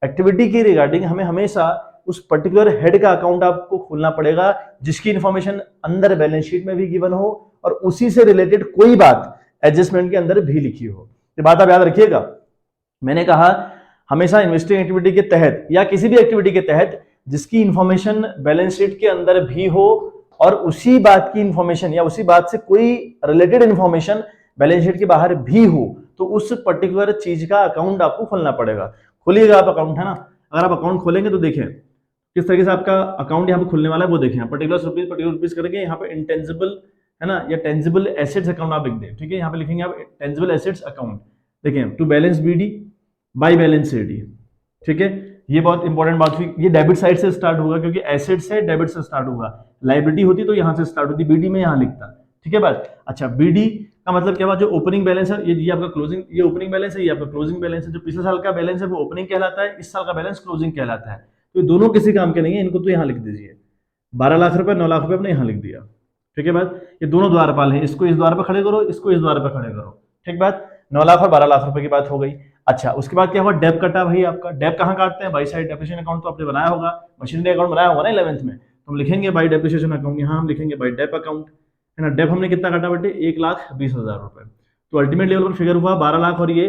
एक्टिविटी के रिगार्डिंग हमें हमेशा उस पर्टिकुलर हेड का अकाउंट आपको खोलना पड़ेगा जिसकी इंफॉर्मेशन अंदर बैलेंस शीट में भी गिवन हो और उसी से रिलेटेड कोई बात एडजस्टमेंट के अंदर भी लिखी हो। ये बात आप याद रखिएगा। मैंने कहा हमेशा इन्वेस्टिंग एक्टिविटी के तहत या किसी भी एक्टिविटी के तहत जिसकी इंफॉर्मेशन बैलेंस शीट के अंदर भी हो और उसी बात की इंफॉर्मेशन या उसी बात से कोई रिलेटेड इंफॉर्मेशन बैलेंस शीट के बाहर भी हो, तो उस पर्टिकुलर चीज का अकाउंट आपको खोलना पड़ेगा। खोलिएगा आप अकाउंट, है ना। अगर आप अकाउंट खोलेंगे तो देखें किस तरीके से आपका अकाउंट यहाँ पे खुलने वाला है, वो देखें। पर्टिकुलर रुपीज करके यहाँ पे इंटेंजिबल, है ना, या टेंजिबल एसेट्स अकाउंट आप लिख दें, ठीक है। यहाँ पे लिखेंगे आप टेंजिबल एसेट्स अकाउंट, देखें to balance BD by balance AD, ठीक है। ये बहुत इंपॉर्टेंट बात हुई, ये डेबिट साइड से स्टार्ट होगा क्योंकि एसेट से डेबिट से स्टार्ट होगा। लाइबिलिटी होती तो यहाँ से स्टार्ट होती, बीडी में यहाँ लिखता, ठीक है बात। अच्छा, बीडी का मतलब क्या हुआ, जो ओपनिंग बैलेंस है ये आपका क्लोजिंग, ये ओपनिंग बैलेंस है, ये आपका क्लोजिंग बैलेंस है। जो पिछले साल का बैलेंस है वो ओपनिंग कहलाता है, इस साल का बैलेंस क्लोजिंग कहलाता है। तो दोनों किसी काम के नहीं है, इनको तो यहाँ लिख दीजिए। 12 लाख रुपए 9 लाख रुपए अपने यहाँ लिख दिया, ठीक है बात। ये दोनों द्वारपाल हैं, इसको इस द्वार पर खड़े करो, इसको इस द्वार पर खड़े करो, ठीक बात। 9 लाख और 12 लाख रुपए की बात हो गई। अच्छा, उसके बाद क्या हुआ, डेप कटा भाई आपका। डेप कहाँ काटते हैं, बाई साइड डेप्रिसिएशन अकाउंट तो आपने बनाया होगा, मशीनरी अकाउंट बनाया होगा ना 11th में, तो हम लिखेंगे बाई डेप्रिसिएशन अकाउंट, यहाँ हम लिखेंगे बाई डेप अकाउंट, है ना। डेप हमने कितना काटा बेटे, 1,20,000 रुपए। तो अल्टीमेट लेवल पर फिगर हुआ 12 लाख और ये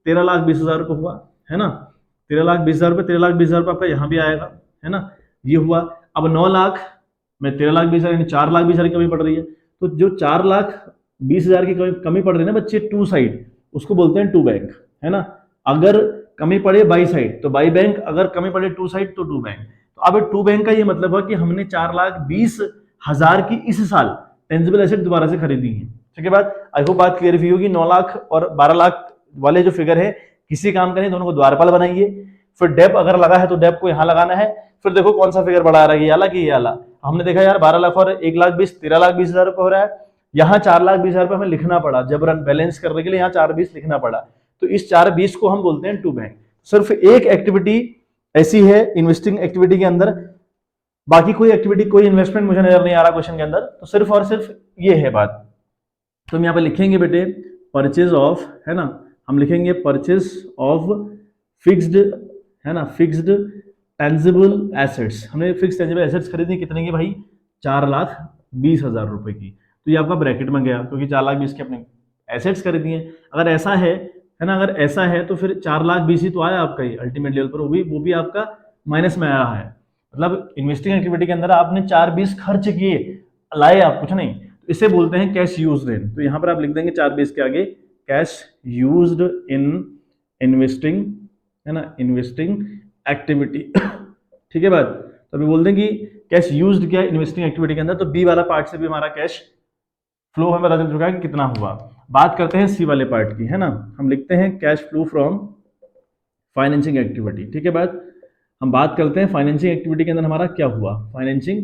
13,20,000 रुपए हुआ, है ना। 13,20,000 रुपए, 13,20,000 रुपए आपका यहाँ भी आएगा, है ना, ये हुआ। अब 9 लाख में 13,20,000 यानी 4,20,000 की कमी पड़ रही है। तो जो 4,20,000 की कमी पड़ रही है ना बच्चे, टू साइड, उसको बोलते हैं टू बैंक, है ना। अगर कमी पड़े बाई साइड तो बाई बैंक, अगर कमी पड़े टू साइड तो टू बैंक। तो अब टू बैंक का ये मतलब है कि हमने 4,20,000 की इस साल टेंजिबल एसेट दोबारा से खरीदी है, ठीक है बात। आई होप बात क्लियर हुई होगी। 9 लाख और 12 लाख वाले जो फिगर है किसी काम का नहीं, दोनों को द्वारपाल बनाइए। फिर डेप अगर लगा है तो डेप को यहाँ लगाना है। फिर देखो कौन सा फिगर बड़ा आ रहा है, ये आला कि ये आला। हमने देखा यार 12 लाख और 1,20,000 13,20,000 रुपए हो रहा है। यहाँ 4,20,000 रुपए हमें लिखना पड़ा, जबरन बैलेंस करने के लिए यहाँ 4,20 लिखना पड़ा। तो इस 4,20 को हम बोलते हैं टू बैंक। सिर्फ एक एक्टिविटी ऐसी है इन्वेस्टिंग एक्टिविटी के अंदर, बाकी कोई एक्टिविटी कोई इन्वेस्टमेंट मुझे नजर नहीं आ रहा क्वेश्चन के अंदर, तो सिर्फ और सिर्फ ये है बात। तो हम यहाँ पे लिखेंगे बेटे परचेज ऑफ, है ना, हम लिखेंगे परचेज ऑफ फिक्स्ड, है ना, फिक्स्ड टेंजिबल एसेट्स। हमने फिक्स टेंजिबल एसेट्स खरीदी कितने की भाई, 4,20,000 रुपए की। तो ये आपका ब्रैकेट में गया क्योंकि 4,20,000 की अपने एसेट्स खरीदी है। अगर ऐसा है ना, अगर ऐसा है तो फिर 4,20,000 ही तो आया आपका ही अल्टीमेट लेवल पर, वो भी आपका माइनस में आया है। मतलब इन्वेस्टिंग एक्टिविटी के अंदर आपने 4,20,000 खर्च किए, लाए आप कुछ नहीं, तो इसे बोलते हैं कैश यूज्ड इन। तो यहाँ पर आप लिख देंगे 4,20,000 के आगे कैश यूज्ड इन इन्वेस्टिंग, है ना, इन्वेस्टिंग एक्टिविटी। ठीक है बात। तो अभी बोल दें कि कैश यूज्ड किया इन्वेस्टिंग एक्टिविटी के अंदर, तो बी वाला पार्ट से भी हमारा कैश फ्लो हमें पता चल चुका है कि कितना हुआ। बात करते हैं सी वाले पार्ट की, है ना। हम लिखते हैं cash flow from financing activity. ठीक है बात। हम बात करते हैं फाइनेंसिंग एक्टिविटी के अंदर हमारा क्या हुआ, फाइनेंसिंग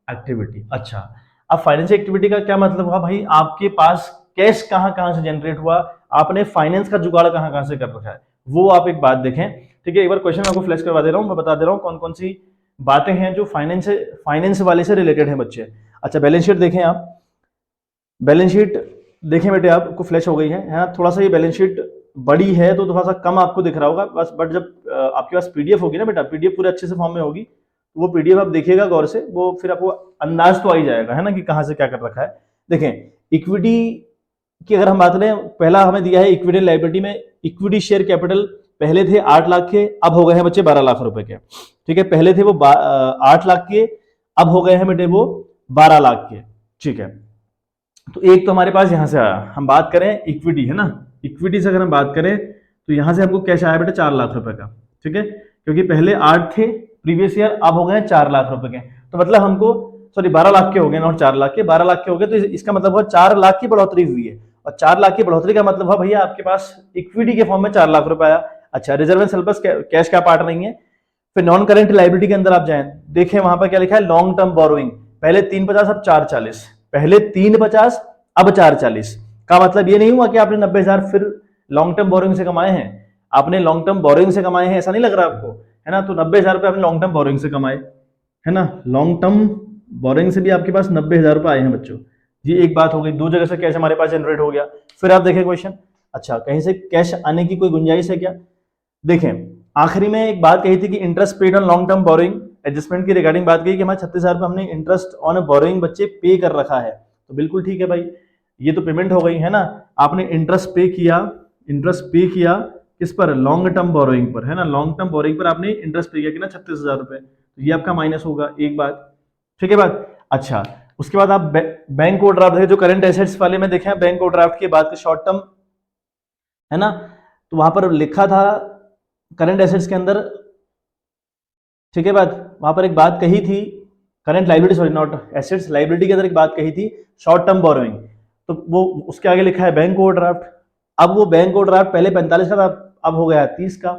एक्टिविटी। अच्छा, अब फाइनेंसिंग एक्टिविटी का क्या मतलब हुआ भाई, आपके पास कैश कहां कहां से जनरेट हुआ, आपने फाइनेंस का जुगाड़ कहां कहां से कर रखा है, वो आप एक बात देखें। ठीक है, एक बार क्वेश्चन आपको फ्लैश करवा दे रहा हूं, मैं बता दे रहा हूं कौन कौन सी बातें हैं जो फाइनेंस वाले से रिलेटेड है बच्चे। अच्छा, बैलेंस शीट देखें आप, बैलेंस शीट देखें बेटे, आपको फ्लैश हो गई है ना। थोड़ा सा ये बैलेंस शीट बड़ी है तो थोड़ा सा कम आपको दिख रहा होगा बस, बट जब आपके पास पीडीएफ होगी ना बेटा, पीडीएफ पूरे अच्छे से फॉर्म में होगी, वो पीडीएफ आप देखिएगा गौर से, वो फिर आपको अंदाज तो आ ही जाएगा, है ना, कि कहाँ से क्या कर रखा है। देखें, इक्विटी की अगर हम बात करें, पहला हमें दिया है इक्विटी लाइबिलिटी में, इक्विटी शेयर कैपिटल पहले थे 8 लाख के, अब हो गए हैं बच्चे 12 लाख रुपए के। ठीक है, पहले थे वो 8 लाख के, अब हो गए हैं बेटे वो 12 लाख के। ठीक है, तो एक तो हमारे पास यहां से आया। हम बात करें इक्विटी, है ना, इक्विटी से अगर हम बात करें तो यहां से हमको कैश आया बेटा 4 लाख रुपए का। ठीक है, क्योंकि पहले 8 थे प्रीवियस ईयर, अब हो गए 4 लाख रुपए के, तो मतलब हमको, सॉरी 12 लाख के हो गए, नॉट 4 लाख के, 12 लाख के हो गए, तो इसका मतलब हुआ 4 लाख की बढ़ोतरी हुई है। और 4 लाख की बढ़ोतरी का मतलब हुआ भैया आपके पास इक्विटी के फॉर्म में 4 लाख रुपए आया। अच्छा, रिजर्व एंड सरप्लस कैश का पार्ट नहीं है। फिर नॉन करेंट लाइबिलिटी के अंदर आप जाएं, देखें वहां पर क्या लिखा है, लॉन्ग टर्म बोरोइंग, पहले 350 अब 440, पहले 350 अब 440 का मतलब ये नहीं हुआ कि आपने 90,000 फिर लॉन्ग टर्म बोरोइंग से कमाए हैं, आपने लॉन्ग टर्म बोरोइंग से कमाए हैं, ऐसा नहीं लग रहा आपको, है ना। तो 90,000 रुपए आपने लॉन्ग टर्म बोरोइंग से कमाए, है ना, लॉन्ग टर्म बोरोइंग से भी आपके पास 90,000 रुपए आए हैं बच्चों। ये एक बात हो गई, दो जगह से कैश हमारे पास जनरेट हो गया। फिर आप देखें क्वेश्चन, अच्छा कहीं से कैश आने की कोई गुंजाइश है क्या, देखें आखिरी में एक बात कही थी कि interest paid on long term borrowing, adjustment की रिगार्डिंग बात कही कि हमारे 36,000 रुपए हमने इंटरेस्ट ऑन बोरोइंग बच्चे पे कर रखा है, तो बिल्कुल ठीक है भाई, ये तो पेमेंट हो गई, है ना। आपने इंटरेस्ट पे किया, इंटरेस्ट पे किया किस पर, लॉन्ग टर्म बोरोइंग पर, है ना, लॉन्ग टर्म बोरोइंग पर आपने इंटरेस्ट पे किया कि ना 36,000 रुपए, तो ये आपका माइनस होगा, एक बात। ठीक है बात। अच्छा, उसके बाद आप बैंक ओवरड्राफ्ट देखें, जो करंट एसेट्स वाले में देखें बैंक ओवरड्राफ्ट की बात, शॉर्ट टर्म, है ना, तो वहां पर लिखा था करंट एसेट्स के अंदर, ठीक है बात, वहां पर एक बात कही थी, current liability, sorry not assets, liability के अंदर एक बात कही थी शॉर्ट टर्म बोरोइंग, तो वो उसके आगे लिखा है बैंक ओवरड्राफ्ट। अब वो बैंक ओवरड्राफ्ट पहले 45 का था, अब हो गया 30 का,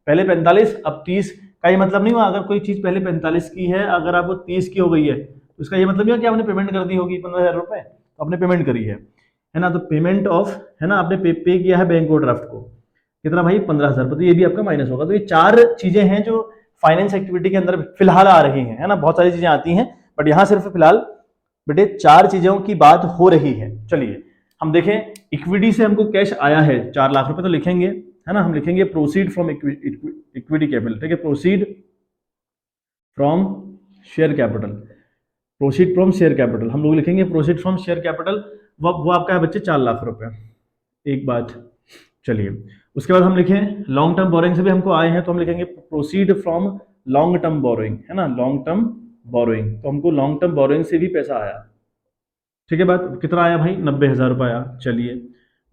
पहले 45 अब 30 का। ये मतलब नहीं हुआ अगर कोई चीज पहले 45 की है, अगर आप वो 30 की हो गई है, तो इसका ये मतलब नहीं हुआ कि आपने पेमेंट कर दी होगी 15,000 रुपए, तो आपने पेमेंट करी है ना, तो पेमेंट ऑफ, है ना, आपने पे किया है बैंक ओवरड्राफ्ट को, कितना भाई 15,000 रुपए, तो ये भी आपका माइनस होगा। तो ये 4 चीजें हैं जो फाइनेंस एक्टिविटी के अंदर फिलहाल आ रही हैं, है ना, बहुत सारी चीजें आती हैं, बट यहां सिर्फ फिलहाल बेटे 4 चीजों की बात हो रही है। चलिए हम देखें, इक्विटी से हमको कैश आया है 4 लाख रुपए, तो लिखेंगे, है ना, हम लिखेंगे प्रोसीड फ्रॉम इक्विटी कैपिटल। ठीक है, proceed from share capital, proceed from share capital, हम लोग लिखेंगे प्रोसीड फ्रॉम शेयर कैपिटल, वो आपका है बच्चे 4 लाख रुपए, एक बात। चलिए उसके बाद हम लिखें लॉन्ग टर्म बोरोइंग से भी हमको आए हैं, तो हम लिखेंगे proceed from long term borrowing, है ना, लॉन्ग टर्म बोरोइंग, तो हमको लॉन्ग टर्म बोरोइंग से भी पैसा आया। ठीक है बात, कितना आया भाई 90,000 रुपये आया। चलिए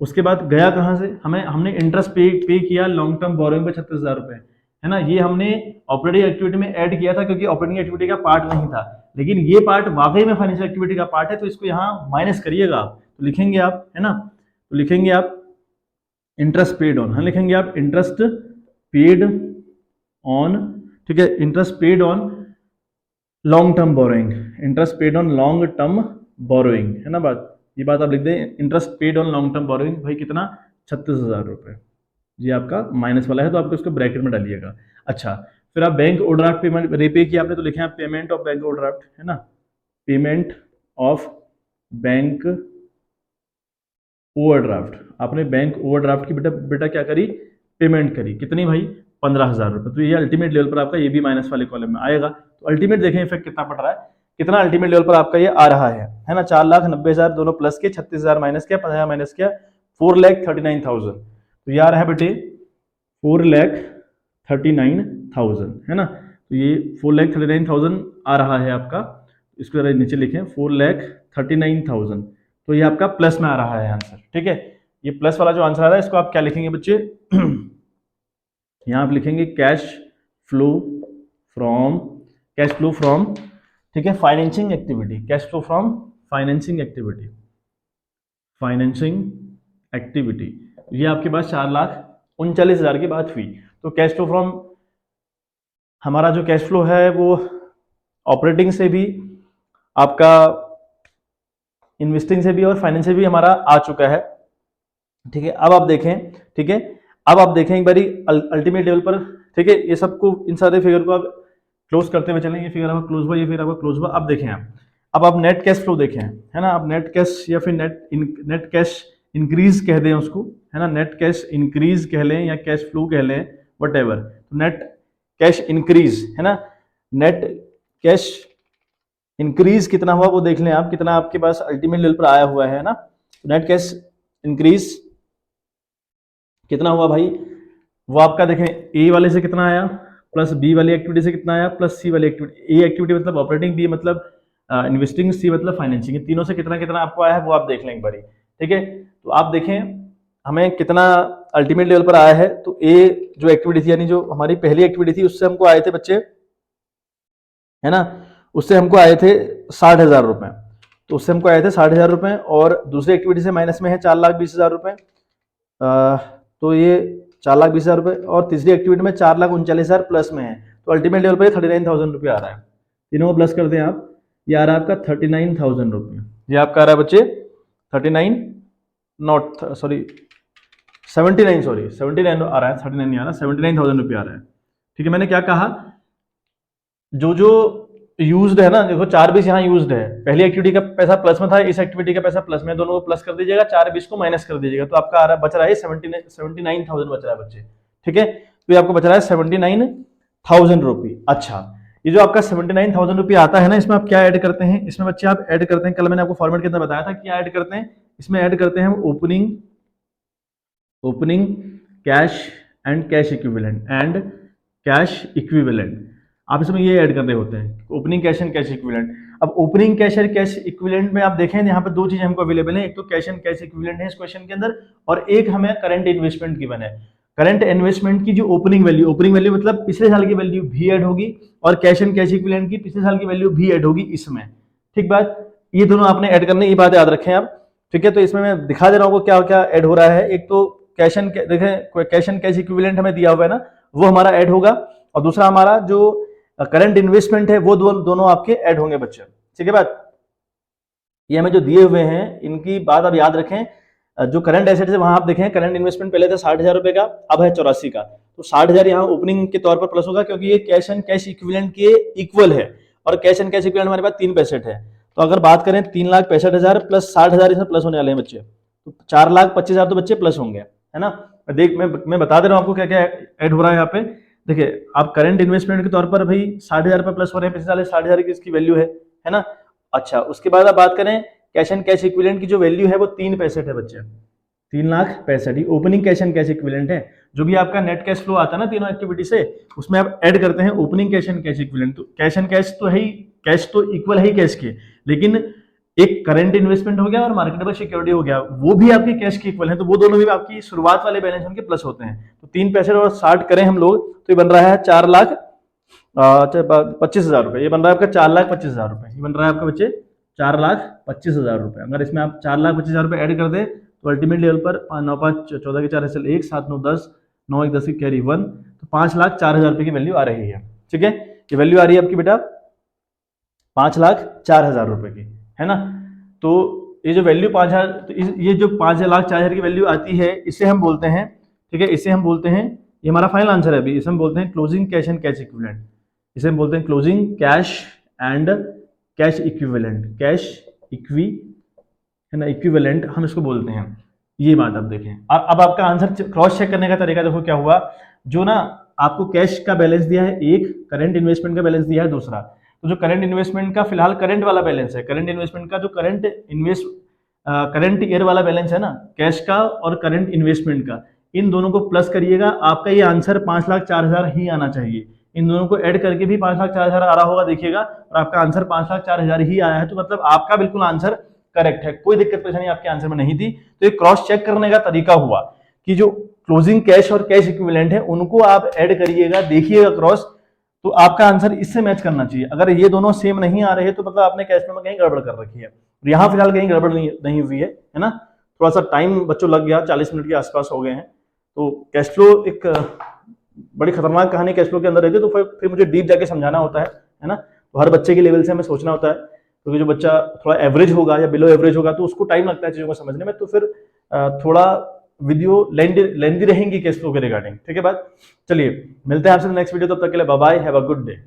उसके बाद गया कहाँ से, हमने इंटरेस्ट पे किया लॉन्ग टर्म बोरोइंग पे 36,000 रुपये, है ना, ये हमने ऑपरेटिंग एक्टिविटी में ऐड किया था क्योंकि ऑपरेटिंग एक्टिविटी का पार्ट नहीं था, लेकिन ये पार्ट वाकई में फाइनेंशियल एक्टिविटी का पार्ट है, तो इसको यहाँ माइनस करिएगा, तो लिखेंगे आप, है ना, तो लिखेंगे आप इंटरेस्ट पेड ऑन, हाँ लिखेंगे आप इंटरेस्ट पेड ऑन, ठीक है, interest paid on long term borrowing, interest paid on long term borrowing, है ना बात, ये बात आप लिख दें, interest paid on long term borrowing भाई कितना 36,000 रुपये, ये आपका माइनस वाला है, तो आपको इसको ब्रैकेट में डालिएगा। अच्छा, फिर आप बैंक ओवरड्राफ्ट पेमेंट रीपे किया आपने, तो लिखे आप पेमेंट ऑफ बैंक ओवरड्राफ्ट, है ना, पेमेंट ऑफ बैंक ओवरड्राफ्ट, आपने बैंक ओवरड्राफ्ट की बेटा बेटा क्या करी, पेमेंट करी, कितनी भाई 15,000 रुपये। तो ये अल्टीमेट लेवल पर आपका ये भी माइनस वाले कॉलम में आएगा। तो अल्टीमेट देखें इफेक्ट कितना पड़ रहा है, कितना अल्टीमेट लेवल पर आपका ये आ रहा है ना, 4,90,000 दोनों प्लस के, 36,000 माइनस किया, 50,000 माइनस किया, 4,39,000। तो ये आ रहा है बेटे 4,39,000 है ना। तो ये 4,39,000 आ रहा है आपका, इसको जरा नीचे लिखें 4,39,000। तो ये आपका प्लस में आ रहा है आंसर, ठीक है। ये प्लस वाला जो आंसर आ रहा है इसको आप क्या लिखेंगे बच्चे यहां आप लिखेंगे cash flow from, cash flow from, ठीक है, financing activity, cash flow from financing activity, financing activity. ये आपके पास 4,39,000 की बात हुई। तो कैश फ्लो फ्रॉम, हमारा जो कैश फ्लो है वो ऑपरेटिंग से भी, आपका इन्वेस्टिंग से भी और फाइनेंस से भी हमारा आ चुका है, ठीक है। अब आप देखें, ठीक है, अब आप देखें एक बारी अल्टीमेट लेवल पर, ठीक है, ये सबको, इन सारे फिगर को आप क्लोज करते हुए चलें। ये फिगर आपका क्लोज हुआ, ये फिगर आपका क्लोज हुआ। अब देखें अब आप नेट कैश फ्लो देखें, है ना। अब नेट कैश या फिर नेट कैश इंक्रीज कह दें उसको, है ना, नेट कैश इंक्रीज कह लें या कैश फ्लो कह लें, वट एवर। तो नेट कैश इंक्रीज, है ना, नेट कैश इंक्रीज कितना हुआ वो देख लें आप, कितना आपके पास अल्टीमेट लेवल पर आया हुआ है ना। नेट कैश इंक्रीज कितना हुआ भाई, वो आपका देखें ए वाले से कितना आया, प्लस बी वाली एक्टिविटी से कितना आया, प्लस सी वाली एक्टिविटी, ए एक्टिविटी मतलब ऑपरेटिंग, बी मतलब इन्वेस्टिंग, सी मतलब फाइनेंसिंग, तीनों से कितना कितना आपको आया है वो आप देख लें एक बारी, ठीक है। तो आप देखें हमें कितना अल्टीमेट लेवल पर आया है। तो ए जो एक्टिविटी थी, यानी जो हमारी पहली एक्टिविटी थी, उससे हमको आए थे बच्चे, है ना, उससे हमको आए थे 60,000 रुपए। तो उससे हमको आए थे 60,000 रुपए, और दूसरी एक्टिविटी से माइनस में है 4,20,000 रुपए। तो ये 4,20,000 रुपए, और तीसरी एक्टिविटी में 4,39,000 प्लस में है। तो अल्टीमेट लेवल पे 39,000 रुपये आ रहा है। तीनों को प्लस कर दें आप, ये आ रहा है आपका 39,000 रुपये। ये आपका आ रहा है बच्चे 39, नॉट सॉरी 79, सॉरी 79 आ रहा है, 39 नहीं आ रहा, 79,000 रुपये आ रहा है, ठीक है। मैंने क्या कहा, जो जो यूज्ड है ना, देखो 4,20 यहाँ यूज्ड है, पहली एक्टिविटी का पैसा प्लस में था, इस एक्टिविटी का पैसा प्लस में, दोनों को प्लस कर दीजिएगा, 4,20 को माइनस कर दीजिएगा, तो आपका आ रहा है, बच रहा है 79,000 बच रहा है बच्चे, ठीक है। तो ये आपको बच रहा है 79,000 रुपये। अच्छा, ये जो आपका 79,000 रुपये आता है ना, इसमें आप क्या ऐड करते हैं, इसमें बच्चे आप ऐड करते हैं, कल मैंने आपको फॉर्मेट के अंदर बताया था क्या ऐड करते हैं, इसमें ऐड करते हैं opening cash and cash equivalent, आप इसमें ये ऐड कर रहे होते हैं, opening cash and cash equivalent. अब opening cash and cash equivalent में आप देखें यहाँ पे दो चीजें हमको अवेलेबल है, एक तो कैश एंड कैश इक्विवेलेंट है इस क्वेश्चन के अंदर, और एक हमें करंट इन्वेस्टमेंट गिवन है। करंट इन्वेस्टमेंट की जो ओपनिंग वैल्यू मतलब पिछले साल की वैल्यू भी ऐड होगी, और कैश एंड कैश इक्विवेलेंट की पिछले साल की वैल्यू भी ऐड होगी इसमें, ठीक बात। ये दोनों आपने ऐड करने, ये बात याद रखें आप, ठीक है। तो इसमें मैं दिखा दे रहा हूँ क्या क्या ऐड हो रहा है। एक तो कैश एंड कैश इक्विवेलेंट हमें दिया हुआ है ना, वो हमारा ऐड होगा, और दूसरा हमारा जो करंट इन्वेस्टमेंट है वो दोनों आपके ऐड होंगे बच्चे, ठीक है बात। ये हमें जो दिए हुए हैं इनकी बात आप याद रखें। जो करंट एसेट है वहां आप देखें, करंट इन्वेस्टमेंट पहले था 60,000 रुपए का, अब है 84 का। तो 60,000 यहाँ ओपनिंग के तौर पर प्लस होगा, क्योंकि ये कैश एंड कैश इक्विवेलेंट के इक्वल है, और कैश एंड कैश इक्विवेलेंट हमारे पास 3 पैसेट है। तो अगर बात करें 3,65,000 प्लस 60,000 इसमें प्लस होने वाले हैं बच्चे, तो 4,25,000 तो बच्चे प्लस होंगे, है ना। मैं बता दे रहा हूँ आपको क्या क्या ऐड हो रहा है यहाँ पे। देखिए आप करंट इन्वेस्टमेंट के तौर पर भाई 60,000 रुपये प्लस हो रहे हैं, पिछले साल 60,000 की इसकी वैल्यू है ना। अच्छा, उसके बाद आप बात करें कैश एंड कैश इक्विवेलेंट की जो वैल्यू है वो 3 पैसेट है बच्चे, 3,65,000 opening cash and cash equivalent है। जो भी आपका नेट कैश फ्लो आता है ना तीनों एक्टिविटी से, उसमें आप ऐड करते हैं opening cash and cash equivalent. तो कैश एंड कैश तो है ही, कैश तो इक्वल है ही कैश के, लेकिन एक करंट इन्वेस्टमेंट हो गया और मार्केटेबल सिक्योरिटी हो गया, वो भी आपके कैश के इक्वल है, तो वो दोनों भी आपकी शुरुआत वाले बैलेंस उनके प्लस होते हैं। तो 3 पैसेट और 60 करें हम लोग, तो ये बन रहा है 4,25,000 रुपए। ये बन रहा है आपका 4,25,000 रुपए, ये बन रहा है आपका बच्चे 4,25,000 रुपए। अगर इसमें आप 4,25,000 रुपए ऐड कर दें तो अल्टीमेट लेवल पर 9 5 14 के 4 ऐसे 1 7 9 10 9 1 10 की कैरी 1, तो 5,04,000 रुपए की वैल्यू आ रही है, ठीक है। ये वैल्यू आ रही है आपकी बेटा 5,04,000 रुपए की, है ना। तो ये जो वैल्यू 5,000, तो ये जो 5,04,000 की वैल्यू आती है, इसे हम बोलते हैं, ठीक है, इसे हम बोलते हैं, ये हमारा फाइनल आंसर है अभी, इसे हम बोलते हैं closing cash and cash equivalent. इसे हम बोलते हैं closing cash and cash equivalent, cash equi, है ना, इक्विवेलेंट हम इसको बोलते हैं। ये बात आप देखें। और अब आपका आंसर क्रॉस चेक करने का तरीका देखो क्या हुआ। जो ना आपको कैश का बैलेंस दिया है एक, करंट इन्वेस्टमेंट का बैलेंस दिया है दूसरा। तो जो करंट इन्वेस्टमेंट का फिलहाल करंट वाला बैलेंस है, करंट इन्वेस्टमेंट का जो करंट ईयर वाला बैलेंस है ना, कैश का और करंट इन्वेस्टमेंट का, इन दोनों को प्लस करिएगा, आपका ये आंसर 5,04,000 ही आना चाहिए। इन दोनों को ऐड करके भी 5,04,000 आ रहा होगा देखिएगा, और आपका आंसर 5,04,000 ही आया है। तो मतलब आपका बिल्कुल आंसर करेक्ट है, कोई दिक्कत परेशानी आपके आंसर में नहीं थी। तो ये क्रॉस चेक करने का तरीका हुआ कि जो क्लोजिंग कैश और कैश इक्विवेलेंट है उनको आप ऐड करिएगा, देखिएगा क्रॉस, तो आपका आंसर इससे मैच करना चाहिए। अगर ये दोनों सेम नहीं आ रहे तो मतलब आपने कैश फ्लो में कहीं गड़बड़ कर रखी है। और यहाँ फिलहाल कहीं गड़बड़ नहीं हुई है ना। थोड़ा सा टाइम बच्चों लग गया, 40 मिनट के आसपास हो गए हैं। तो कैश फ्लो एक बड़ी खतरनाक कहानी कैश फ्लो के अंदर रहती है, तो फिर मुझे डीप जाके समझाना होता है ना। तो हर बच्चे के लेवल से हमें सोचना होता है, क्योंकि जो बच्चा थोड़ा एवरेज होगा या बिलो एवरेज होगा तो उसको टाइम लगता है चीजों को समझने में। तो फिर थोड़ा वीडियो लेंदी रहेंगी कैश फ्लो के रिगार्डिंग, ठीक है बात। चलिए मिलते हैं आपसे नेक्स्ट वीडियो, तब तक के लिए bye bye, have a good day.